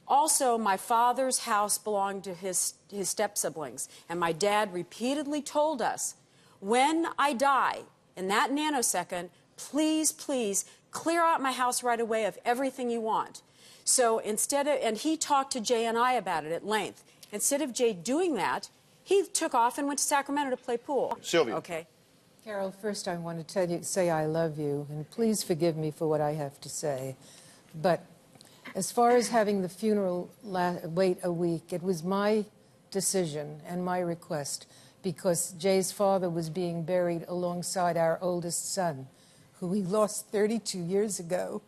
B: Also, my father's house belonged to his step-siblings, and my dad repeatedly told us, when I die, in that nanosecond, please, please, clear out my house right away of everything you want. So instead of, and he talked to Jay and I about it at length. Instead of Jay doing that, he took off and went to Sacramento to play pool.
E: Sylvia.
B: Okay.
T: Carole, first I want to say I love you, and please forgive me for what I have to say. But as far as having the funeral wait a week, it was my decision and my request because Jay's father was being buried alongside our oldest son, who we lost 32 years ago.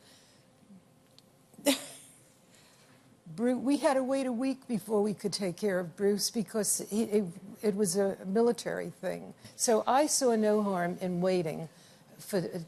T: We had to wait a week before we could take care of Bruce because it was a military thing. So I saw no harm in waiting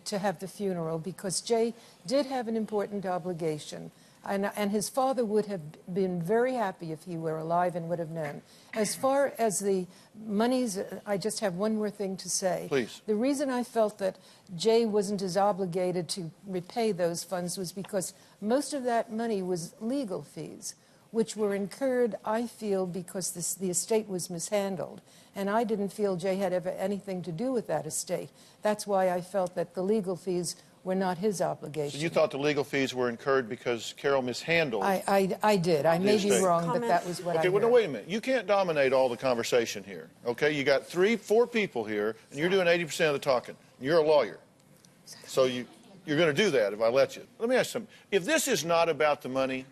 T: to have the funeral because Jay did have an important obligation. And his father would have been very happy if he were alive and would have known. As far as the monies, I just have one more thing to say.
E: Please.
T: The reason I felt that Jay wasn't as obligated to repay those funds was because most of that money was legal fees, which were incurred, I feel, because the estate was mishandled. And I didn't feel Jay had ever anything to do with that estate. That's why I felt that the legal fees were not his obligation.
E: So you thought the legal fees were incurred because Carole mishandled?
T: I did. I may be wrong, but that was what I
E: Okay, well,
T: heard.
E: no, wait a minute. You can't dominate all the conversation here, okay? You got 3-4 people here, and you're doing 80% of the talking. You're a lawyer. So you're going to do that if I let you. Let me ask you something. If this is not about the money,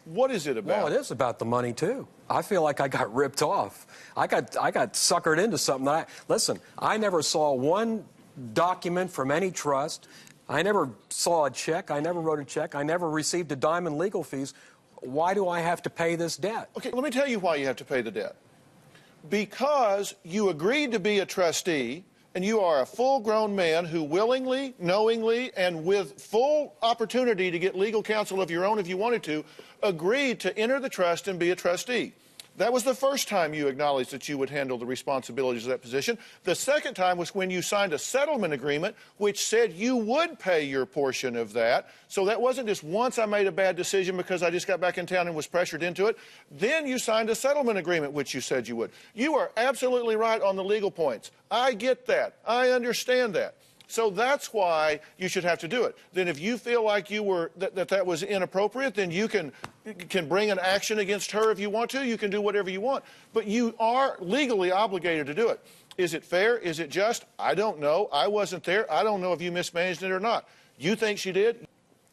E: what is it about?
S: Well, it is about the money, too. I feel like I got ripped off. I got suckered into something. Listen, I never saw one document from any trust. I never saw a check. I never wrote a check. I never received a dime in legal fees. Why do I have to pay this debt?
E: Okay, let me tell you why you have to pay the debt. Because you agreed to be a trustee, and you are a full-grown man who willingly, knowingly, and with full opportunity to get legal counsel of your own if you wanted to, agreed to enter the trust and be a trustee. That was the first time you acknowledged that you would handle the responsibilities of that position. The second time was when you signed a settlement agreement which said you would pay your portion of that. So that wasn't just once I made a bad decision because I just got back in town and was pressured into it. Then you signed a settlement agreement which you said you would. You are absolutely right on the legal points. I get that. I understand that. So that's why you should have to do it. Then if you feel like you were that was inappropriate, then you can bring an action against her if you want to. You can do whatever you want. But you are legally obligated to do it. Is it fair? Is it just? I don't know. I wasn't there. I don't know if you mismanaged it or not. You think she did?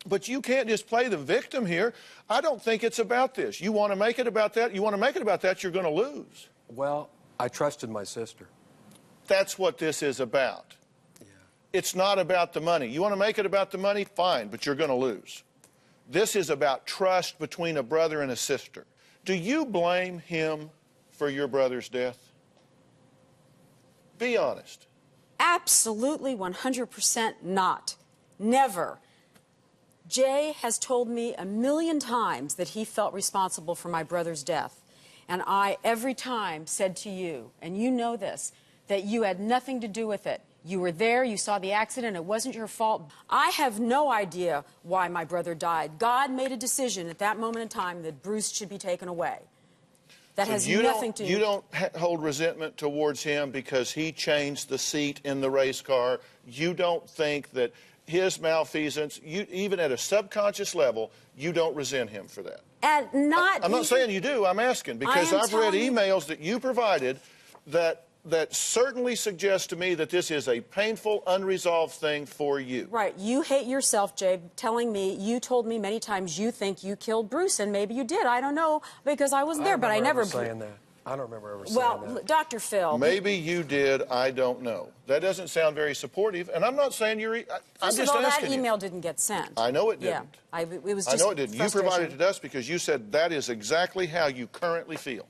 E: But you can't just play the victim here. I don't think it's about this. You want to make it about that? You want to make it about that, you're going to lose.
S: Well, I trusted my sister.
E: That's what this is about. It's not about the money. You want to make it about the money? Fine, but you're going to lose. This is about trust between a brother and a sister. Do you blame him for your brother's death? Be honest.
B: Absolutely 100% not. Never. Jay has told me 1,000,000 times that he felt responsible for my brother's death. And I, every time, said to you, and you know this, that you had nothing to do with it. You were there, you saw the accident, it wasn't your fault. I have no idea why my brother died. God made a decision at that moment in time that Bruce should be taken away. That has nothing to do...
E: You don't hold resentment towards him because he changed the seat in the race car. You don't think that his malfeasance, even at a subconscious level, you don't resent him for that.
B: And not...
E: I'm not saying you do, I'm asking, because I've read emails that you provided that certainly suggests to me that this is a painful, unresolved thing for you.
B: Right. You hate yourself, Jay, telling me, you told me many times you think you killed Bruce, and maybe you did. I don't know, because I wasn't there, but I never...
S: saying that. I don't remember ever saying
B: Well,
S: that.
B: Dr. Phil.
E: Maybe you did, I don't know. That doesn't sound very supportive, and I'm not saying you're... I'm
B: First
E: just
B: of all, that
E: asking you.
B: email didn't get sent.
E: I know it
B: Yeah,
E: didn't.
B: it was
E: I
B: just
E: know it didn't. You
B: frustration.
E: provided it to us because you said that is exactly how you currently feel.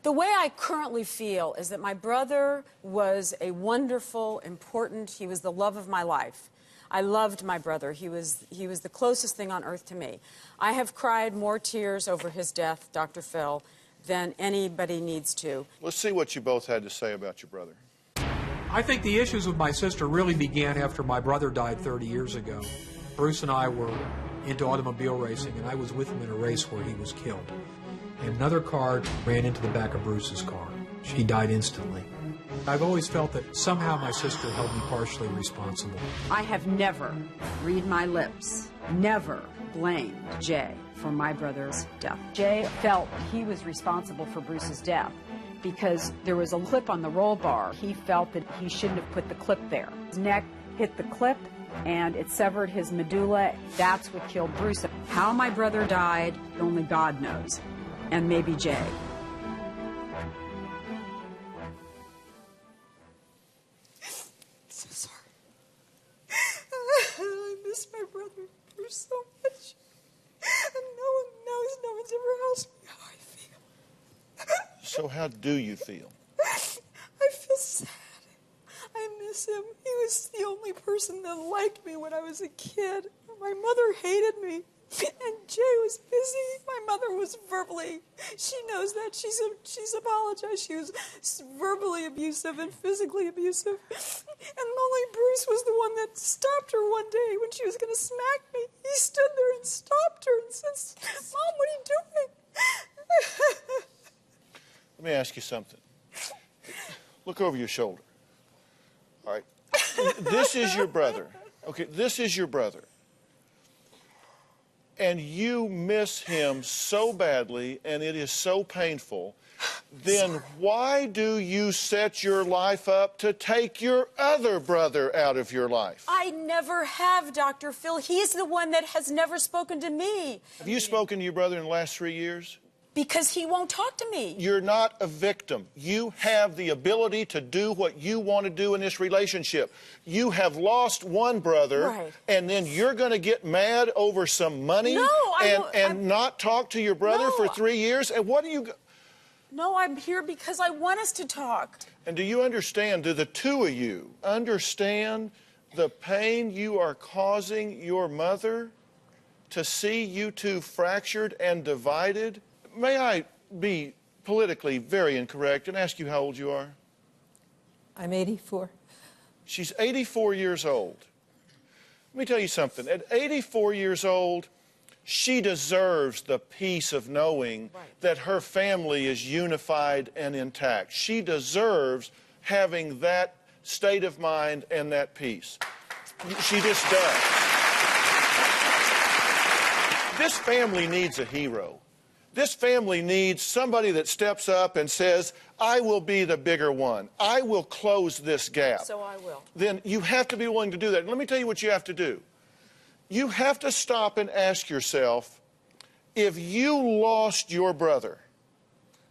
B: The way I currently feel is that my brother was a wonderful, important, he was the love of my life. I loved my brother. He was the closest thing on earth to me. I have cried more tears over his death, Dr. Phil, than anybody needs to.
E: Let's see what you both had to say about your brother.
C: I think the issues with my sister really began after my brother died 30 years ago. Bruce and I were into automobile racing, and I was with him in a race where he was killed. And another car ran into the back of Bruce's car. She died instantly. I've always felt that somehow my sister held me partially responsible.
R: I have never, read my lips, never blamed Jay for my brother's death. Jay felt he was responsible for Bruce's death because there was a clip on the roll bar. He felt that he shouldn't have put the clip there. His neck hit the clip and it severed his medulla. That's what killed Bruce. How my brother died, only God knows, and maybe Jay.
V: So sorry. I miss my brother Bruce so much. And no one knows, no one's ever asked me how I feel.
E: So how do you feel?
V: I feel sad. I miss him. He was the only person that liked me when I was a kid. My mother hated me. And Jay was busy. My mother was verbally, she knows that. She's apologized. She was verbally abusive and physically abusive. And only Bruce was the one that stopped her one day when she was going to smack me. He stood there and stopped her and said, Mom, what are you doing?
E: Let me ask you something. Look over your shoulder. All right. This is your brother. Okay, this is your brother. And you miss him so badly, and it is so painful, then why do you set your life up to take your other brother out of your life?
B: I never have, Dr. Phil. He's the one that has never spoken to me.
E: Have you spoken to your brother in the last 3 years?
B: Because he won't talk to me.
E: You're not a victim. You have the ability to do what you want to do in this relationship. You have lost one brother,
B: right,
E: and then you're going to get mad over some money and not talk to your brother for 3 years? And what do you...
B: No, I'm here because I want us to talk.
E: And do you understand, do the two of you understand the pain you are causing your mother to see you two fractured and divided? May I be politically very incorrect and ask you how old you are?
T: I'm 84.
E: She's 84 years old. Let me tell you something. At 84 years old, she deserves the peace of knowing that her family is unified and intact. She deserves having that state of mind and that peace. She just does. This family needs a hero. This family needs somebody that steps up and says, I will be the bigger one. I will close this gap.
B: So I will.
E: Then you have to be willing to do that. And let me tell you what you have to do. You have to stop and ask yourself, if you lost your brother,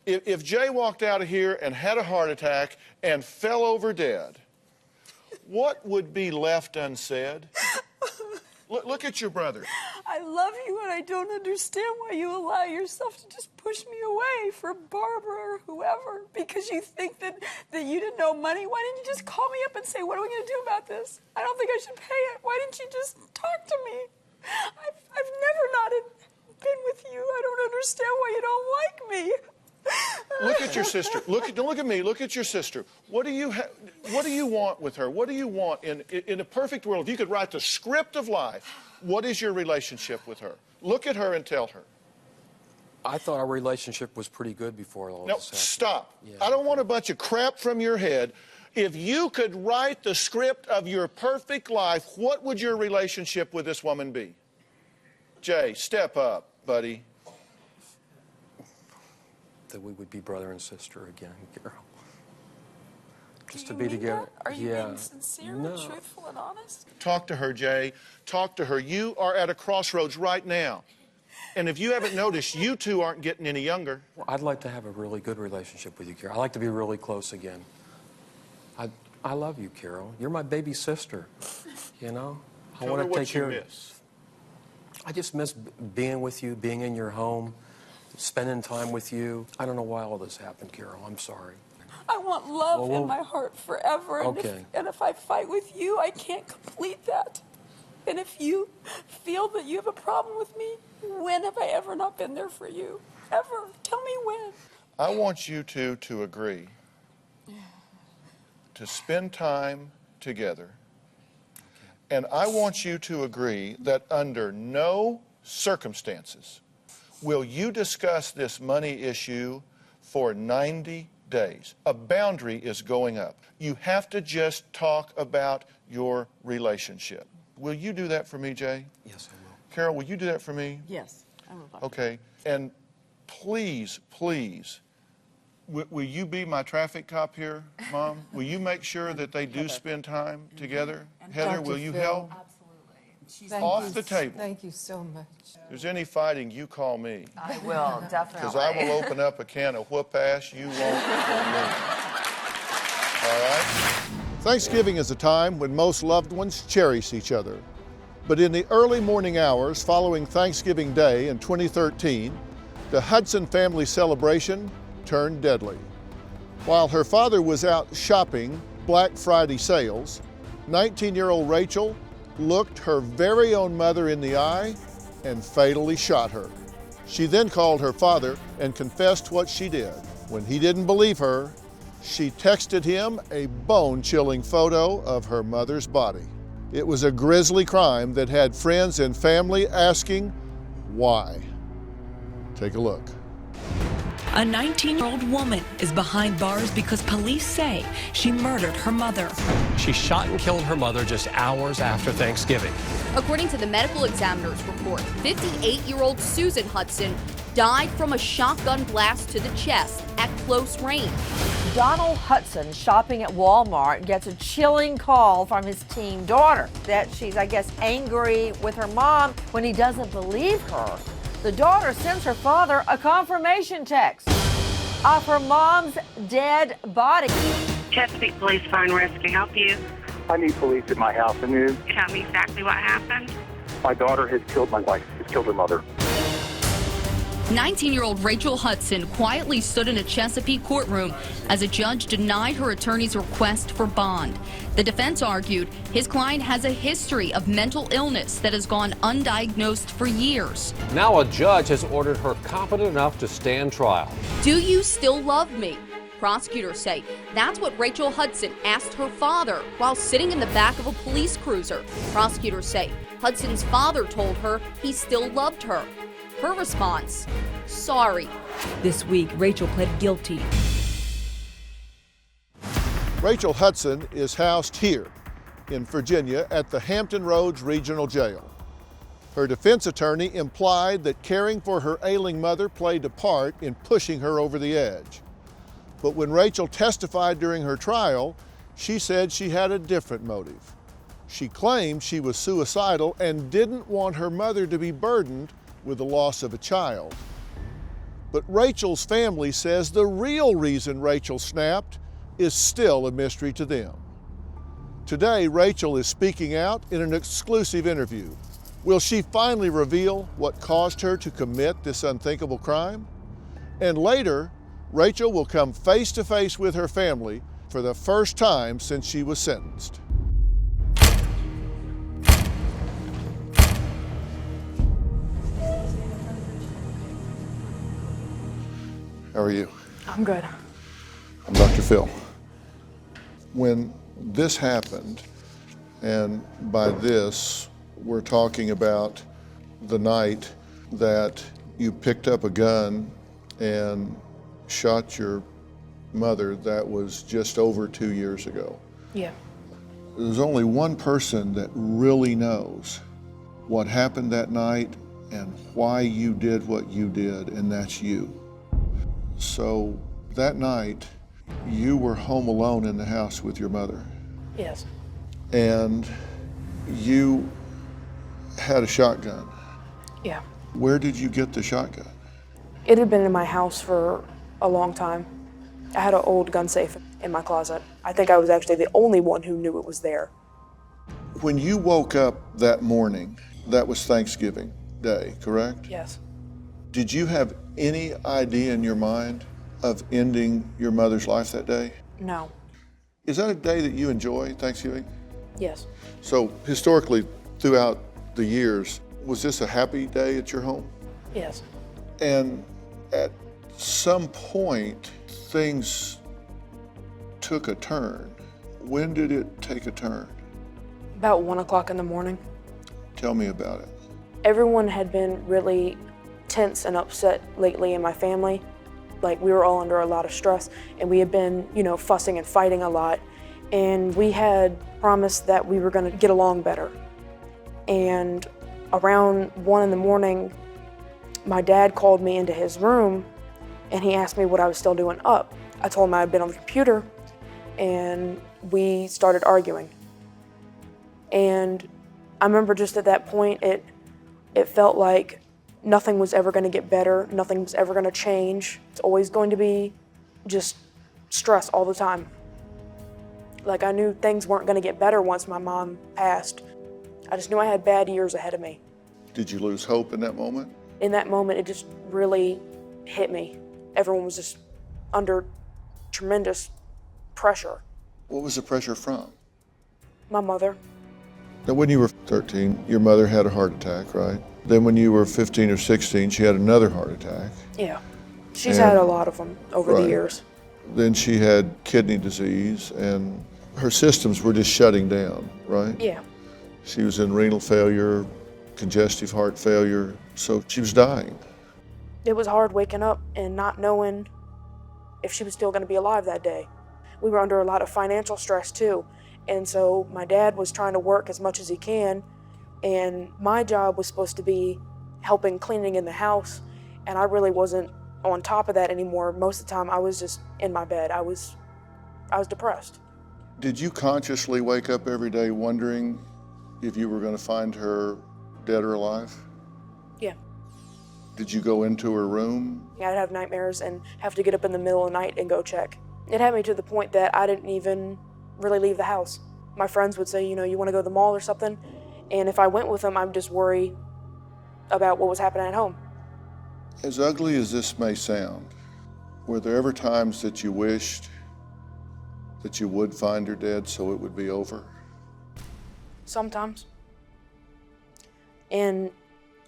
E: if Jay walked out of here and had a heart attack and fell over dead, what would be left unsaid? Look at your brother.
V: I love you, and I don't understand why you allow yourself to just push me away for Barbara or whoever because you think that you didn't know money. Why didn't you just call me up and say, what are we going to do about this? I don't think I should pay it. Why didn't you just talk to me? I've never not been with you. I don't understand why you don't like me.
E: Look at your sister. Don't look at me. Look at your sister. What do you want with her? What do you want in a perfect world? If you could write the script of life, what is your relationship with her? Look at her and tell her.
S: I thought our relationship was pretty good before all
E: No,
S: this happened.
E: stop.
S: Yeah.
E: I don't want a bunch of crap from your head. If you could write the script of your perfect life, what would your relationship with this woman be? Jay, step up, buddy.
S: That we would be brother and sister again, Carole. Just to
V: Do
S: be
V: you mean
S: together.
V: that? Are you
S: Yeah.
V: being sincere
S: No.
V: and truthful and honest?
E: Talk to her, Jay. Talk to her. You are at a crossroads right now. And if you haven't noticed, you two aren't getting any younger.
S: Well, I'd like to have a really good relationship with you, Carole. I'd like to be really close again. I love you, Carole. You're my baby sister, you know? I want to take care of you. I just miss being with you, being in your home, spending time with you. I don't know why all this happened, Carole. I'm sorry.
V: I want love in my heart forever.
S: Okay.
V: And if I fight with you, I can't complete that. And if you feel that you have a problem with me, when have I ever not been there for you? Ever. Tell me when.
E: I want you two to agree to spend time together. And I want you to agree that under no circumstances will you discuss this money issue for 90 days. A boundary is going up. You have to just talk about your relationship. Will you do that for me, Jay?
S: Yes, I will.
E: Carole, will you do that for me?
V: Yes, I will.
E: Okay. And please, please, will you be my traffic cop here, Mom? Will you make sure that they do spend time together? Heather, will you help?
V: Absolutely.
E: Off the table.
V: Thank you so much.
E: If there's any fighting, you call me.
V: I will, definitely.
E: Because I will open up a can of whoop ass you won't believe. All right? Thanksgiving is a time when most loved ones cherish each other. But in the early morning hours following Thanksgiving Day in 2013, the Hutson family celebration turned deadly. While her father was out shopping Black Friday sales, 19-year-old Rachel looked her very own mother in the eye and fatally shot her. She then called her father and confessed what she did. When he didn't believe her, she texted him a bone-chilling photo of her mother's body. It was a grisly crime that had friends and family asking why. Take a look.
F: A 19-year-old woman is behind bars because police say she murdered her mother.
G: She shot and killed her mother just hours after Thanksgiving.
W: According to the medical examiner's report, 58-year-old Susan Hutson died from a shotgun blast to the chest at close range.
X: Donald Hutson, shopping at Walmart, gets a chilling call from his teen daughter that she's, I guess, angry with her mom when he doesn't believe her. The daughter sends her father a confirmation text of her mom's dead body.
Y: Chesapeake Police Fire and Rescue, help you?
Z: I need police at my house. And you
Y: Tell me exactly what happened.
Z: My daughter has killed my wife. Has killed her mother.
W: 19-year-old Rachel Hutson quietly stood in a Chesapeake courtroom as a judge denied her attorney's request for bond. The defense argued his client has a history of mental illness that has gone undiagnosed for years.
G: Now a judge has ordered her competent enough to stand trial.
W: Do you still love me? Prosecutors say that's what Rachel Hutson asked her father while sitting in the back of a police cruiser. Prosecutors say Hudson's father told her he still loved her. Her response, sorry.
F: This week, Rachel pled guilty.
E: Rachel Hutson is housed here in Virginia at the Hampton Roads Regional Jail. Her defense attorney implied that caring for her ailing mother played a part in pushing her over the edge. But when Rachel testified during her trial, she said she had a different motive. She claimed she was suicidal and didn't want her mother to be burdened with the loss of a child. But Rachel's family says the real reason Rachel snapped is still a mystery to them. Today, Rachel is speaking out in an exclusive interview. Will she finally reveal what caused her to commit this unthinkable crime? And later, Rachel will come face to face with her family for the first time since she was sentenced. How are you?
V: I'm good.
E: I'm DrPhil. When this happened, and by this, we're talking about the night that you picked up a gun and shot your mother, that was just over 2 years ago.
V: Yeah.
E: There's only one person that really knows what happened that night and why you did what you did, and that's you. So that night, you were home alone in the house with your mother.
V: Yes.
E: And you had a shotgun.
V: Yeah.
E: Where did you get the shotgun?
A: It had been in my house for a long time. I had an old gun safe in my closet. I think I was actually the only one who knew it was there.
E: When you woke up that morning, that was Thanksgiving Day, correct?
A: Yes.
E: Did you have any idea in your mind of ending your mother's life that day?
A: No.
E: Is that a day that you enjoy, Thanksgiving?
A: Yes.
E: So historically, throughout the years, was this a happy day at your home?
A: Yes.
E: And at some point, things took a turn. When did it take a turn?
A: About 1 o'clock in the morning.
E: Tell me about it.
A: Everyone had been really tense and upset lately in my family. Like, we were all under a lot of stress, and we had been, fussing and fighting a lot. And we had promised that we were going to get along better. And around 1 in the morning, my dad called me into his room, and he asked me what I was still doing up. I told him I had been on the computer, and we started arguing. And I remember just at that point, it felt like nothing was ever going to get better, nothing was ever going to change. It's always going to be just stress all the time. Like, I knew things weren't going to get better once my mom passed. I just knew I had bad years ahead of me.
E: Did you lose hope in that moment?
A: In that moment, it just really hit me. Everyone was just under tremendous pressure.
E: What was the pressure from?
A: My mother.
E: Now, when you were 13, your mother had a heart attack, right? Then when you were 15 or 16, she had another heart attack.
A: Yeah. She's had a lot of them over the years.
E: Then she had kidney disease, and her systems were just shutting down, right?
A: Yeah.
E: She was in renal failure, congestive heart failure, so she was dying.
A: It was hard waking up and not knowing if she was still going to be alive that day. We were under a lot of financial stress too, and so my dad was trying to work as much as he can, and my job was supposed to be helping cleaning in the house, and I really wasn't on top of that anymore. Most of the time I was just in my bed. I was depressed.
E: Did you consciously wake up every day wondering if you were going to find her dead or alive?
A: Yeah.
E: Did you go into her room?
A: I'd have nightmares and have to get up in the middle of the night and go check. It had me to the point that I didn't even really leave the house. My friends would say, you want to go to the mall or something? And if I went with them, I'd just worry about what was happening at home.
E: As ugly as this may sound, were there ever times that you wished that you would find her dead so it would be over?
A: Sometimes. And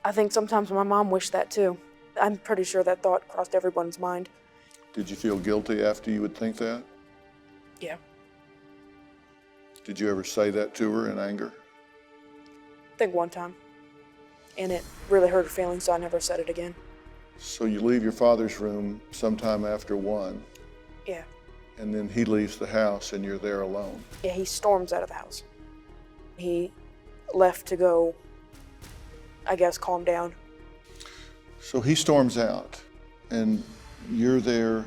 A: I think sometimes my mom wished that too. I'm pretty sure that thought crossed everyone's mind.
E: Did you feel guilty after you would think that?
A: Yeah.
E: Did you ever say that to her in anger?
A: I think one time. And it really hurt her feelings, so I never said it again.
E: So you leave your father's room sometime after 1.
A: Yeah.
E: And then he leaves the house and you're there alone.
A: Yeah, he storms out of the house. He left to go, I guess, calm down.
E: So he storms out and you're there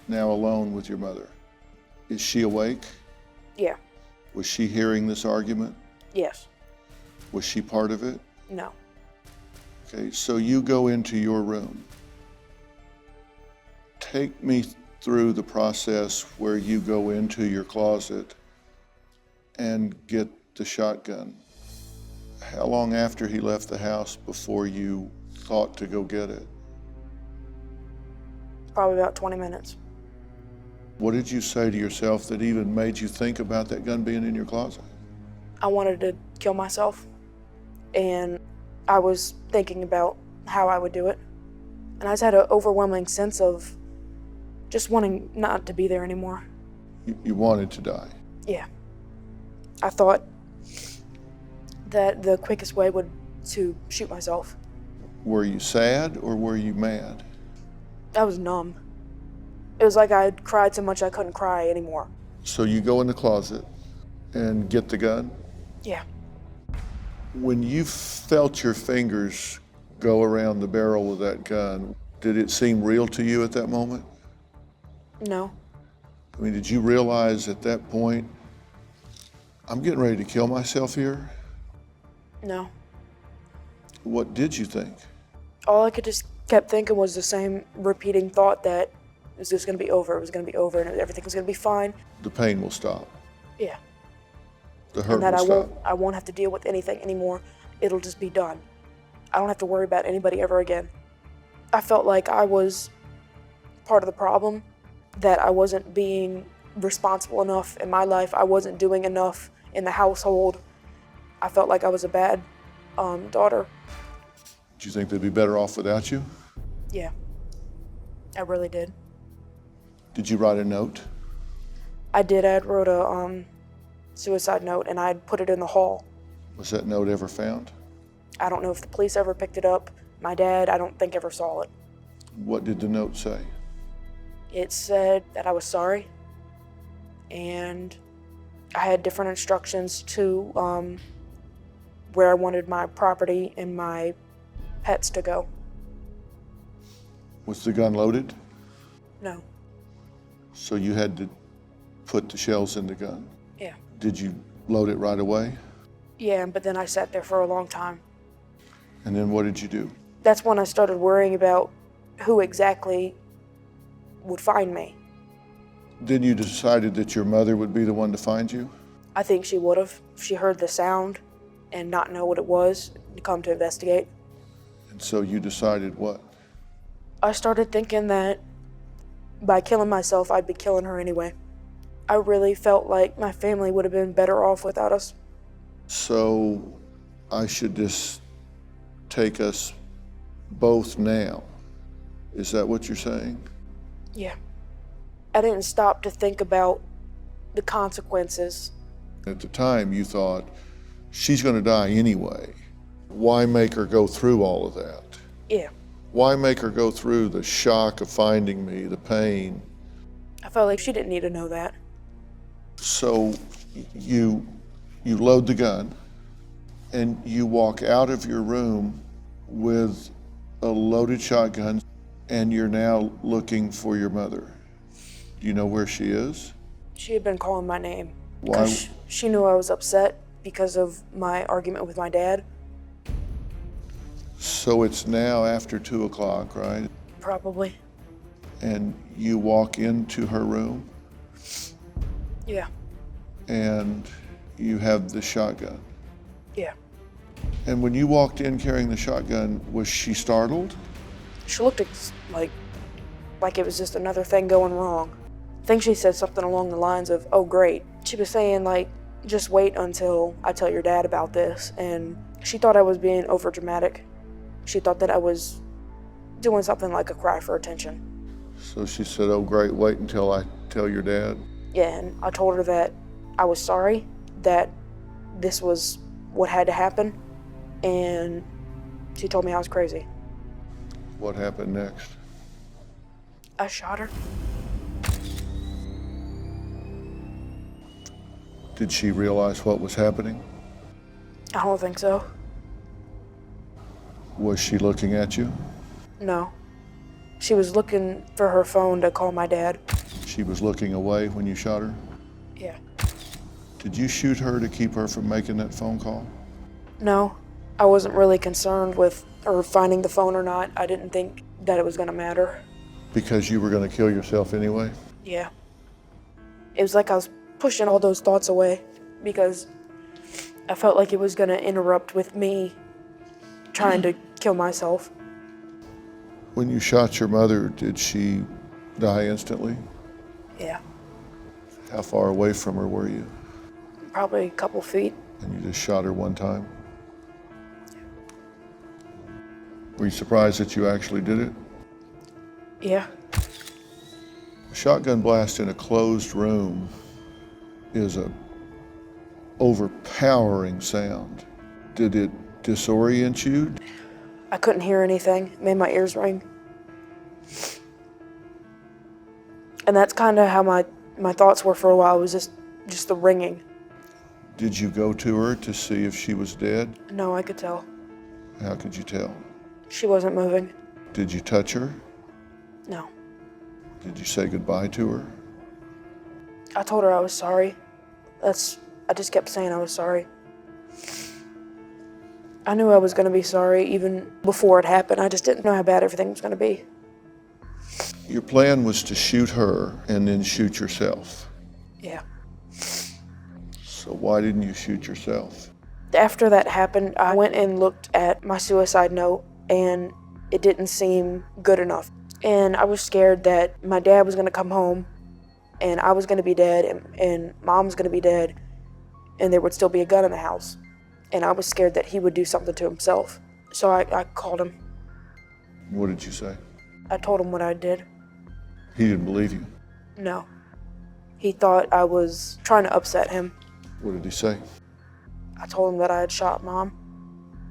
E: now alone with your mother. Is she awake?
A: Yeah.
E: Was she hearing this argument?
A: Yes.
E: Was she part of it?
A: No.
E: Okay, so you go into your room. Take me through the process where you go into your closet and get the shotgun. How long after he left the house before you thought to go get it?
A: Probably about 20 minutes.
E: What did you say to yourself that even made you think about that gun being in your closet?
A: I wanted to kill myself, and I was thinking about how I would do it. And I just had an overwhelming sense of just wanting not to be there anymore.
E: You wanted to die?
A: Yeah. I thought that the quickest way would to shoot myself.
E: Were you sad or were you mad?
A: I was numb. It was like I had cried so much I couldn't cry anymore.
E: So you go in the closet and get the gun?
A: Yeah.
E: When you felt your fingers go around the barrel of that gun, did it seem real to you at that moment?
A: No.
E: I mean, did you realize at that point, I'm getting ready to kill myself here?
A: No.
E: What did you think?
A: All I could just kept thinking was the same repeating thought that it was just going to be over, it was going to be over, and everything was going to be fine.
E: The pain will stop.
A: Yeah.
E: The hurt
A: And that
E: will stop.
A: I won't have to deal with anything anymore. It'll just be done. I don't have to worry about anybody ever again. I felt like I was part of the problem, that I wasn't being responsible enough in my life. I wasn't doing enough in the household. I felt like I was a bad daughter.
E: Do you think they'd be better off without you?
A: Yeah, I really did.
E: Did you write a note?
A: I did. I wrote a suicide note, and I'd put it in the hall.
E: Was that note ever found?
A: I don't know if the police ever picked it up. My dad, I don't think ever saw it.
E: What did the note say?
A: It said that I was sorry, and I had different instructions to where I wanted my property and my pets to go.
E: Was the gun loaded?
A: No.
E: So you had to put the shells in the gun?
A: Yeah.
E: Did you load it right away?
A: Yeah, but then I sat there for a long time.
E: And then what did you do?
A: That's when I started worrying about who exactly would find me.
E: Then you decided that your mother would be the one to find you?
A: I think she would have if she heard the sound and not know what it was and come to investigate.
E: And so you decided what?
A: I started thinking that by killing myself, I'd be killing her anyway. I really felt like my family would have been better off without us.
E: So I should just take us both now. Is that what you're saying?
A: Yeah. I didn't stop to think about the consequences.
E: At the time, you thought, she's going to die anyway. Why make her go through all of that?
A: Yeah.
E: Why make her go through the shock of finding me, the pain?
A: I felt like she didn't need to know that.
E: So you load the gun and you walk out of your room with a loaded shotgun, and you're now looking for your mother. Do you know where she is?
A: She had been calling my name.
E: Why?
A: She knew I was upset because of my argument with my dad.
E: So it's now after 2 o'clock, right?
A: Probably.
E: And you walk into her room
A: Yeah.
E: and you have the shotgun.
A: Yeah.
E: And when you walked in carrying the shotgun, was she startled?
A: She looked like it was just another thing going wrong. I think she said something along the lines of, "Oh, great." She was saying, like, "Just wait until I tell your dad about this." And she thought I was being overdramatic. She thought that I was doing something like a cry for attention.
E: So she said, "Oh, great, wait until I tell your dad."
A: Yeah, and I told her that I was sorry, that this was what had to happen, and she told me I was crazy.
E: What happened next?
A: I shot her.
E: Did she realize what was happening?
A: I don't think so.
E: Was she looking at you?
A: No. She was looking for her phone to call my dad.
E: She was looking away when you shot her?
A: Yeah.
E: Did you shoot her to keep her from making that phone call?
A: No. I wasn't really concerned with her finding the phone or not. I didn't think that it was going to matter.
E: Because you were going to kill yourself anyway?
A: Yeah. It was like I was pushing all those thoughts away because I felt like it was going to interrupt with me trying to kill myself.
E: When you shot your mother, did she die instantly?
A: Yeah.
E: How far away from her were you?
A: Probably a couple feet.
E: And you just shot her one time? Were you surprised that you actually did it?
A: Yeah.
E: A shotgun blast in a closed room is a overpowering sound. Did it disorient you?
A: I couldn't hear anything. It made my ears ring. And that's kind of how my thoughts were for a while. It was just the ringing.
E: Did you go to her to see if she was dead?
A: No, I could tell.
E: How could you tell?
A: She wasn't moving.
E: Did you touch her?
A: No.
E: Did you say goodbye to her?
A: I told her I was sorry. I just kept saying I was sorry. I knew I was going to be sorry even before it happened. I just didn't know how bad everything was going to be.
E: Your plan was to shoot her and then shoot yourself.
A: Yeah.
E: So why didn't you shoot yourself?
A: After that happened, I went and looked at my suicide note, and it didn't seem good enough. And I was scared that my dad was going to come home, and I was going to be dead, and Mom was going to be dead, and there would still be a gun in the house. And I was scared that he would do something to himself. So I called him.
E: What did you say?
A: I told him what I did.
E: He didn't believe you.
A: No. He thought I was trying to upset him.
E: What did he say?
A: I told him that I had shot Mom.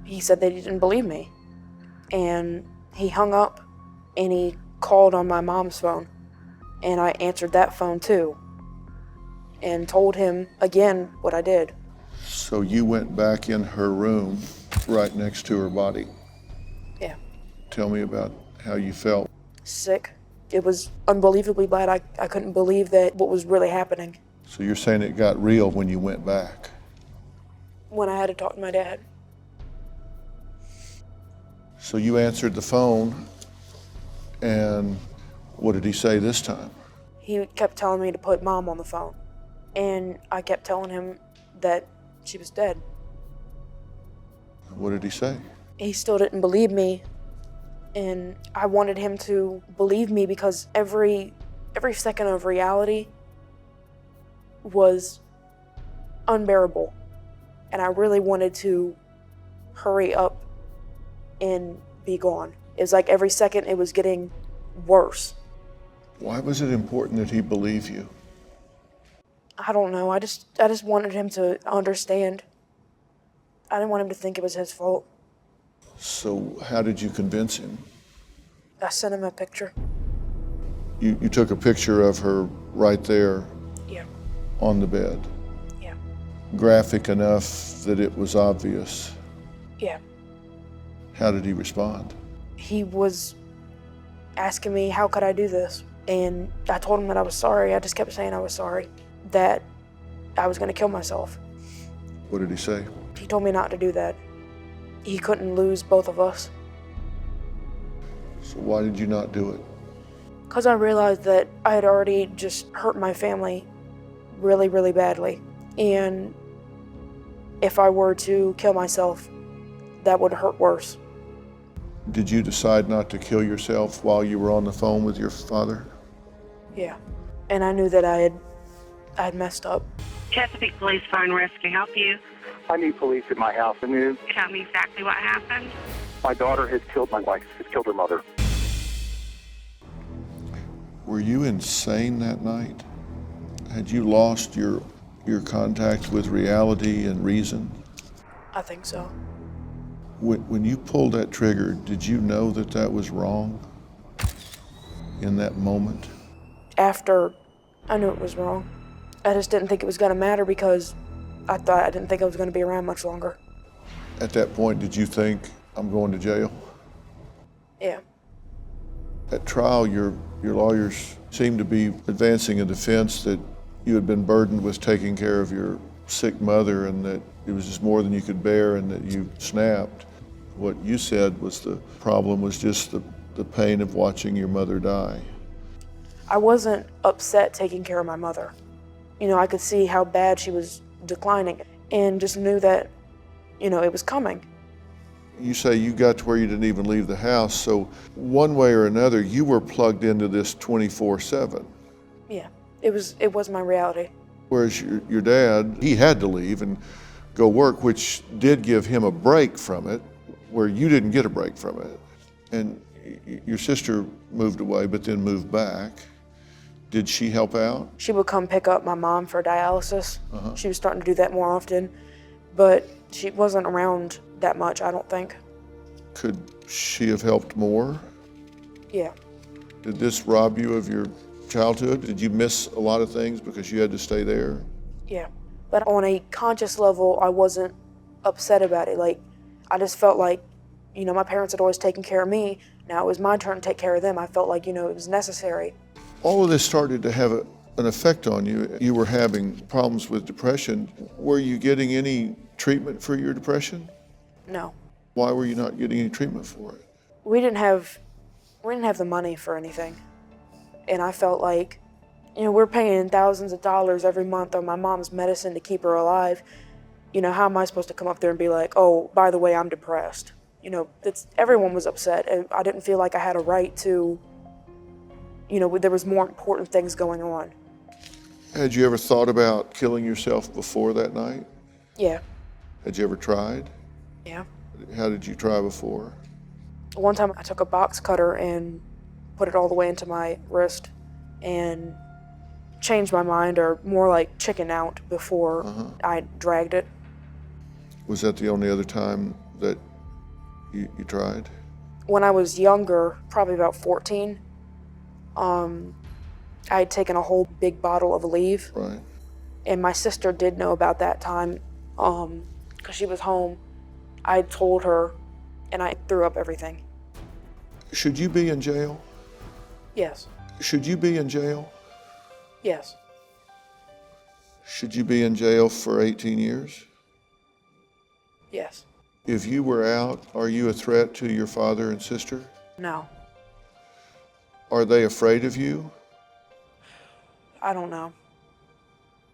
A: He said that he didn't believe me. And he hung up and he called on my mom's phone. And I answered that phone too. And told him again what I did.
E: So you went back in her room right next to her body.
A: Yeah.
E: Tell me about how you felt.
A: Sick. It was unbelievably bad. I couldn't believe that what was really happening.
E: So you're saying it got real when you went back?
A: When I had to talk to my dad.
E: So you answered the phone, and what did he say this time?
A: He kept telling me to put Mom on the phone. And I kept telling him that she was dead.
E: What did he say?
A: He still didn't believe me. And I wanted him to believe me because every second of reality was unbearable. And I really wanted to hurry up and be gone. It was like every second it was getting worse.
E: Why was it important that he believe you?
A: I don't know. I just wanted him to understand. I didn't want him to think it was his fault.
E: So how did you convince him?
A: I sent him a picture.
E: You took a picture of her right there.
A: Yeah.
E: On the bed.
A: Yeah.
E: Graphic enough that it was obvious.
A: Yeah.
E: How did he respond?
A: He was asking me, how could I do this? And I told him that I was sorry. I just kept saying I was sorry, that I was going to kill myself.
E: What did he say?
A: He told me not to do that. He couldn't lose both of us.
E: So why did you not do it?
A: Because I realized that I had already just hurt my family really, really badly. And if I were to kill myself, that would hurt worse.
E: Did you decide not to kill yourself while you were on the phone with your father?
A: Yeah. And I knew that I had messed up.
Y: Chesapeake Police Fire and Rescue, help you?
Z: I need police at my house. And you
Y: Tell me exactly what happened.
Z: My daughter has killed my wife, has killed her mother.
E: Were you insane that night? Had you lost your contact with reality and reason?
A: I think so.
E: When you pulled that trigger, did you know that that was wrong in that moment?
A: After, I knew it was wrong. I just didn't think it was going to matter because I didn't think I was going to be around much longer.
E: At that point, did you think, I'm going to jail?
A: Yeah.
E: At trial, your lawyers seemed to be advancing a defense that you had been burdened with taking care of your sick mother and that it was just more than you could bear and that you snapped. What you said was the problem was just the pain of watching your mother die.
A: I wasn't upset taking care of my mother. You know, I could see how bad she was declining and just knew that, you know, it was coming.
E: You say you got to where you didn't even leave the house, so one way or another, you were plugged into this 24/7.
A: Yeah, it was my reality.
E: Whereas your dad, he had to leave and go work, which did give him a break from it, where you didn't get a break from it. And your sister moved away, but then moved back. Did she help out?
A: She would come pick up my mom for dialysis. She was starting to do that more often, but she wasn't around that much, I don't think.
E: Could she have helped more?
A: Yeah.
E: Did this rob you of your childhood? Did you miss a lot of things because you had to stay there?
A: Yeah. But on a conscious level, I wasn't upset about it. Like, I just felt like, you know, my parents had always taken care of me. Now it was my turn to take care of them. I felt like, you know, it was necessary.
E: All of this started to have an effect on you. You were having problems with depression. Were you getting any treatment for your depression?
A: No.
E: Why were you not getting any treatment for it?
A: We didn't have the money for anything. And I felt like, you know, we're paying thousands of dollars every month on my mom's medicine to keep her alive. You know, how am I supposed to come up there and be like, oh, by the way, I'm depressed? You know, everyone was upset, and I didn't feel like I had a right to, you know, there was more important things going on.
E: Had you ever thought about killing yourself before that night?
A: Yeah.
E: Had you ever tried?
A: Yeah.
E: How did you try before?
A: One time I took a box cutter and put it all the way into my wrist and changed my mind, or more like chicken out, before I dragged it.
E: Was that the only other time that you tried?
A: When I was younger, probably about 14, I had taken a whole big bottle of Aleve.
E: Right.
A: And my sister did know about that time, because she was home. I told her, and I threw up everything.
E: Should you be in jail?
A: Yes.
E: Should you be in jail?
A: Yes.
E: Should you be in jail for 18 years?
A: Yes.
E: If you were out, are you a threat to your father and sister?
A: No.
E: Are they afraid of you?
A: I don't know.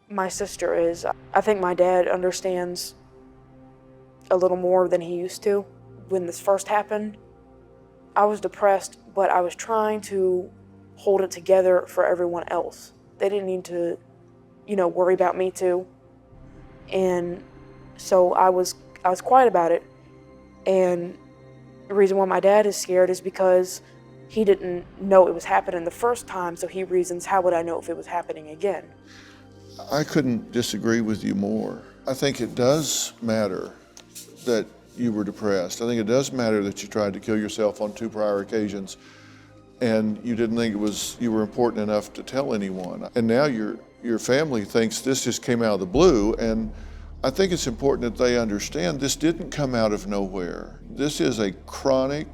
A: My sister is. I think my dad understands a little more than he used to. When this first happened, I was depressed, but I was trying to hold it together for everyone else. They didn't need to, you know, worry about me too. And so I was quiet about it. And the reason why my dad is scared is because he didn't know it was happening the first time, so he reasons, how would I know if it was happening again?
E: I couldn't disagree with you more. I think it does matter that you were depressed. I think it does matter that you tried to kill yourself on 2 prior occasions and you didn't think you were important enough to tell anyone. And now your family thinks this just came out of the blue, and I think it's important that they understand this didn't come out of nowhere. This is a chronic,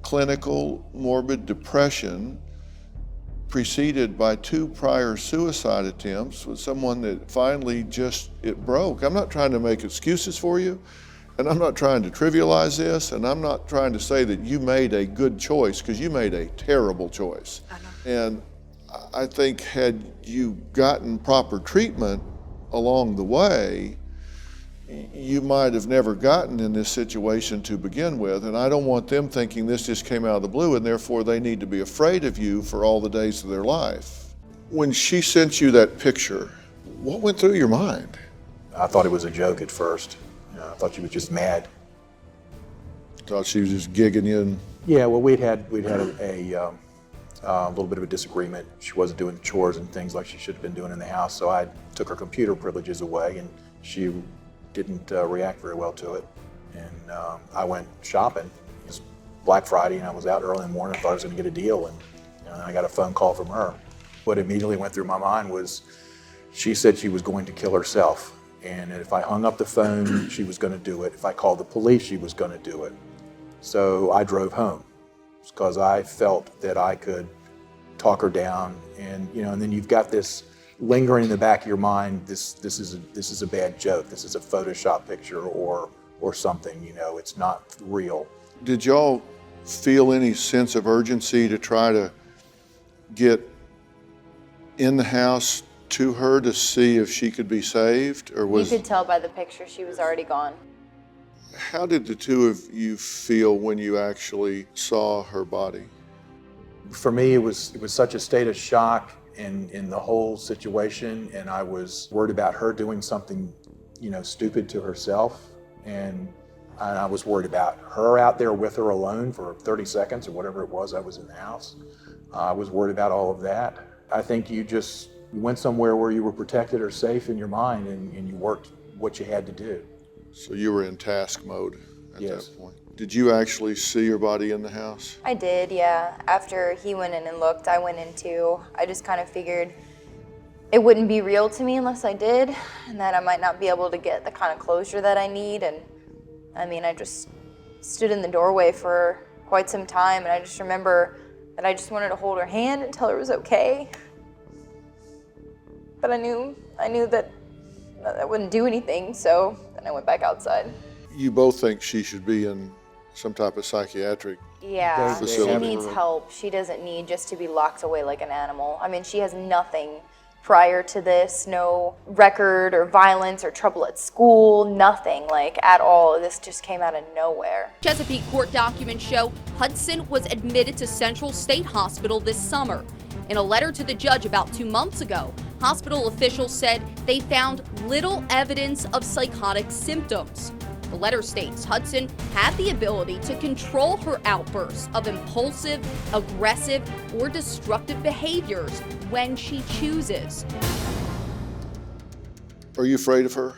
E: clinical, morbid depression preceded by 2 prior suicide attempts with someone that finally it broke. I'm not trying to make excuses for you, and I'm not trying to trivialize this, and I'm not trying to say that you made a good choice, because you made a terrible choice. And I think had you gotten proper treatment along the way, you might have never gotten in this situation to begin with. And I don't want them thinking this just came out of the blue and therefore they need to be afraid of you for all the days of their life. When she sent you that picture, what went through your mind?
D: I thought it was a joke at first. I thought she was just mad.
E: Thought she was just gigging you?
D: Yeah, well, we'd had a little bit of a disagreement. She wasn't doing chores and things like she should have been doing in the house, so I took her computer privileges away, and she didn't react very well to it. And I went shopping. It was Black Friday, and I was out early in the morning. I thought I was going to get a deal, and I got a phone call from her. What immediately went through my mind was she said she was going to kill herself. And if I hung up the phone, she was going to do it. If I called the police, she was going to do it. So I drove home because I felt that I could talk her down. And and then you've got this lingering in the back of your mind. This is a bad joke. This is a Photoshop picture or something. It's not real.
E: Did y'all feel any sense of urgency to try to get in the house to her to see if she could be saved, or was?
H: You could tell by the picture she was already gone.
E: How did the two of you feel when you actually saw her body?
D: For me, it was such a state of shock in the whole situation, and I was worried about her doing something, stupid to herself, and I was worried about her out there with her alone for 30 seconds or whatever it was I was in the house. I was worried about all of that. I think you went somewhere where you were protected or safe in your mind, and you worked what you had to do.
E: So you were in task mode at that point. Did you actually see your body in the house?
H: I did, yeah. After he went in and looked, I went in too. I just kind of figured it wouldn't be real to me unless I did, and that I might not be able to get the kind of closure that I need. And I just stood in the doorway for quite some time, and I just remember that I just wanted to hold her hand and tell her it was okay. But I knew that wouldn't do anything, so then I went back outside.
E: You both think she should be in some type of psychiatric
H: Yeah, she
E: facility.
H: needs help. She doesn't need just to be locked away like an animal. I mean, she has nothing prior to this, no record or violence or trouble at school, nothing like at all. This just came out of nowhere.
W: Chesapeake court documents show Hutson was admitted to Central State Hospital this summer. In a letter to the judge about 2 months ago, hospital officials said they found little evidence of psychotic symptoms. The letter states Hutson had the ability to control her outbursts of impulsive, aggressive, or destructive behaviors when she chooses.
E: Are you afraid of her?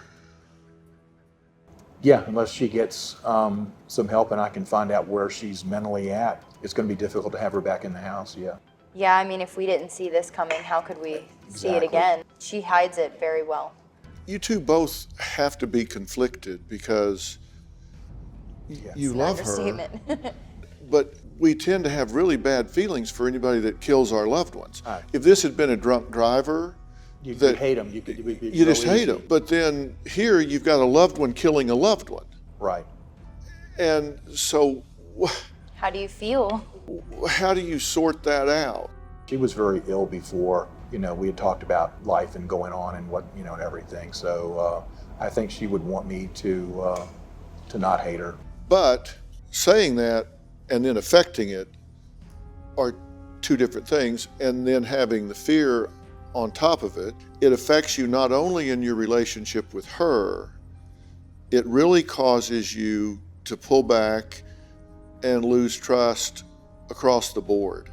D: Yeah, unless she gets some help and I can find out where she's mentally at, it's going to be difficult to have her back in the house, yeah.
H: Yeah, I mean, if we didn't see this coming, how could we see it
D: Exactly.
H: again? She hides it very well.
E: You two both have to be conflicted because you love her,
H: Understatement.
E: but we tend to have really bad feelings for anybody that kills our loved ones. If this had been a drunk driver,
D: you hate them. You
E: just hate them. But then here you've got a loved one killing a loved one.
D: Right.
E: And so
H: How do you feel?
E: how do you sort that out?
D: She was very ill before, we had talked about life and going on and what, and everything. So I think she would want me to not hate her.
E: But saying that and then affecting it are two different things. And then having the fear on top of it, it affects you not only in your relationship with her, it really causes you to pull back and lose trust across the board.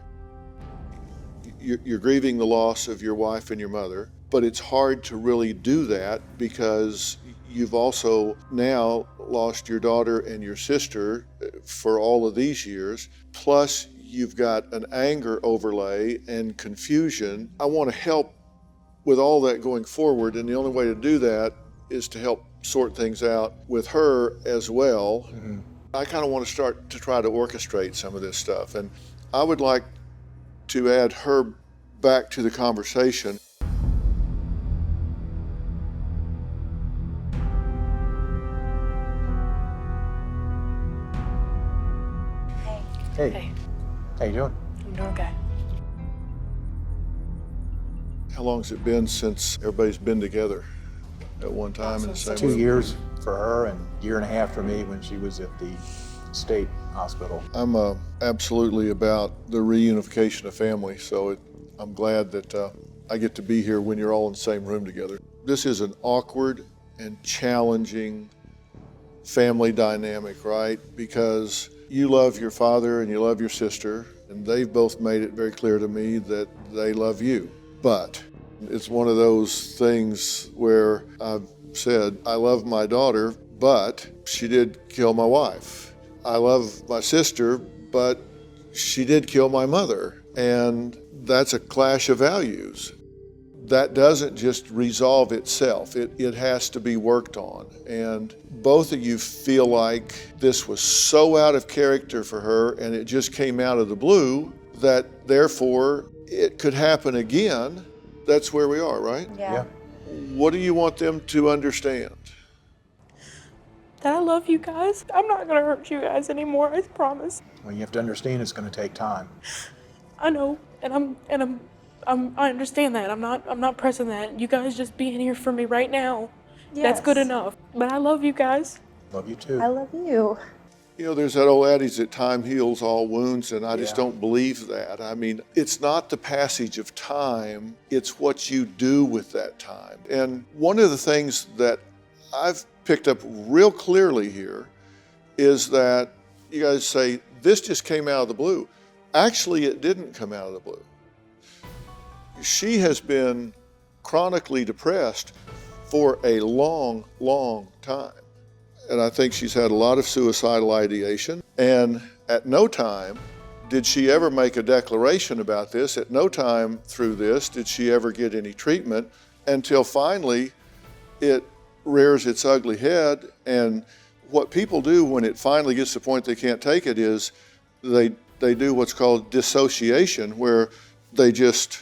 E: You're grieving the loss of your wife and your mother, but it's hard to really do that because you've also now lost your daughter and your sister for all of these years, plus you've got an anger overlay and confusion. I want to help with all that going forward, and the only way to do that is to help sort things out with her as well. Mm-hmm. I kind of want to start to try to orchestrate some of this stuff, and I would like to add her back to the conversation.
D: Hey. How you doing?
A: I'm doing okay.
E: How long's it been since everybody's been together at one time in the same
D: 2
E: room?
D: years for her and a year and a half for me when she was at the state hospital.
E: I'm absolutely about the reunification of family, so I'm glad that I get to be here when you're all in the same room together. This is an awkward and challenging family dynamic, right? Because you love your father and you love your sister, and they've both made it very clear to me that they love you. But it's one of those things where I've said, I love my daughter, but she did kill my wife. I love my sister, but she did kill my mother. And that's a clash of values. That doesn't just resolve itself. It has to be worked on. And both of you feel like this was so out of character for her and it just came out of the blue that therefore it could happen again. That's where we are, right?
H: Yeah.
E: What do you want them to understand?
A: That I love you guys. I'm not gonna hurt you guys anymore, I promise.
D: Well, you have to understand it's going to take time.
A: I know, and I understand that. I'm not pressing that. You guys just being here for me right now. That's good enough. But I love you guys.
D: Love you too.
H: I love you.
E: You know, there's that old adage that time heals all wounds, and I just don't believe that. I mean, it's not the passage of time, it's what you do with that time. And one of the things that I've picked up real clearly here is that you guys say, this just came out of the blue. Actually, it didn't come out of the blue. She has been chronically depressed for a long, long time. And I think she's had a lot of suicidal ideation. And at no time did she ever make a declaration about this. At no time through this did she ever get any treatment until finally it rears its ugly head. And what people do when it finally gets to the point they can't take it is they do what's called dissociation, where they just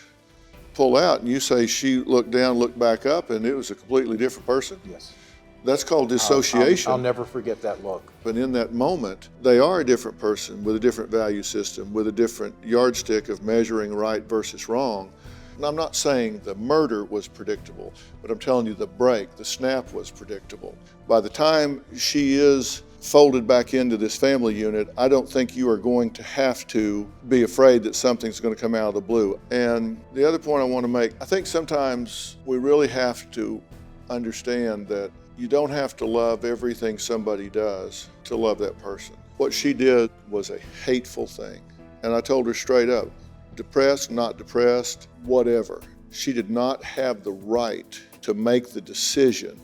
E: pull out. And you say she looked down, looked back up, and it was a completely different person.
D: Yes.
E: That's called dissociation.
D: I'll never forget that look.
E: But in that moment, they are a different person with a different value system, with a different yardstick of measuring right versus wrong. And I'm not saying the murder was predictable, but I'm telling you the break, the snap was predictable. By the time she is folded back into this family unit, I don't think you are going to have to be afraid that something's going to come out of the blue. And the other point I want to make, I think sometimes we really have to understand that you don't have to love everything somebody does to love that person. What she did was a hateful thing. And I told her straight up, depressed, not depressed, whatever. She did not have the right to make the decision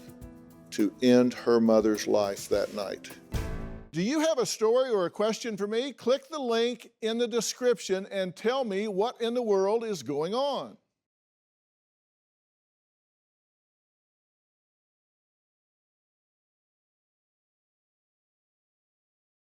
E: to end her mother's life that night. Do you have a story or a question for me? Click the link in the description and tell me what in the world is going on.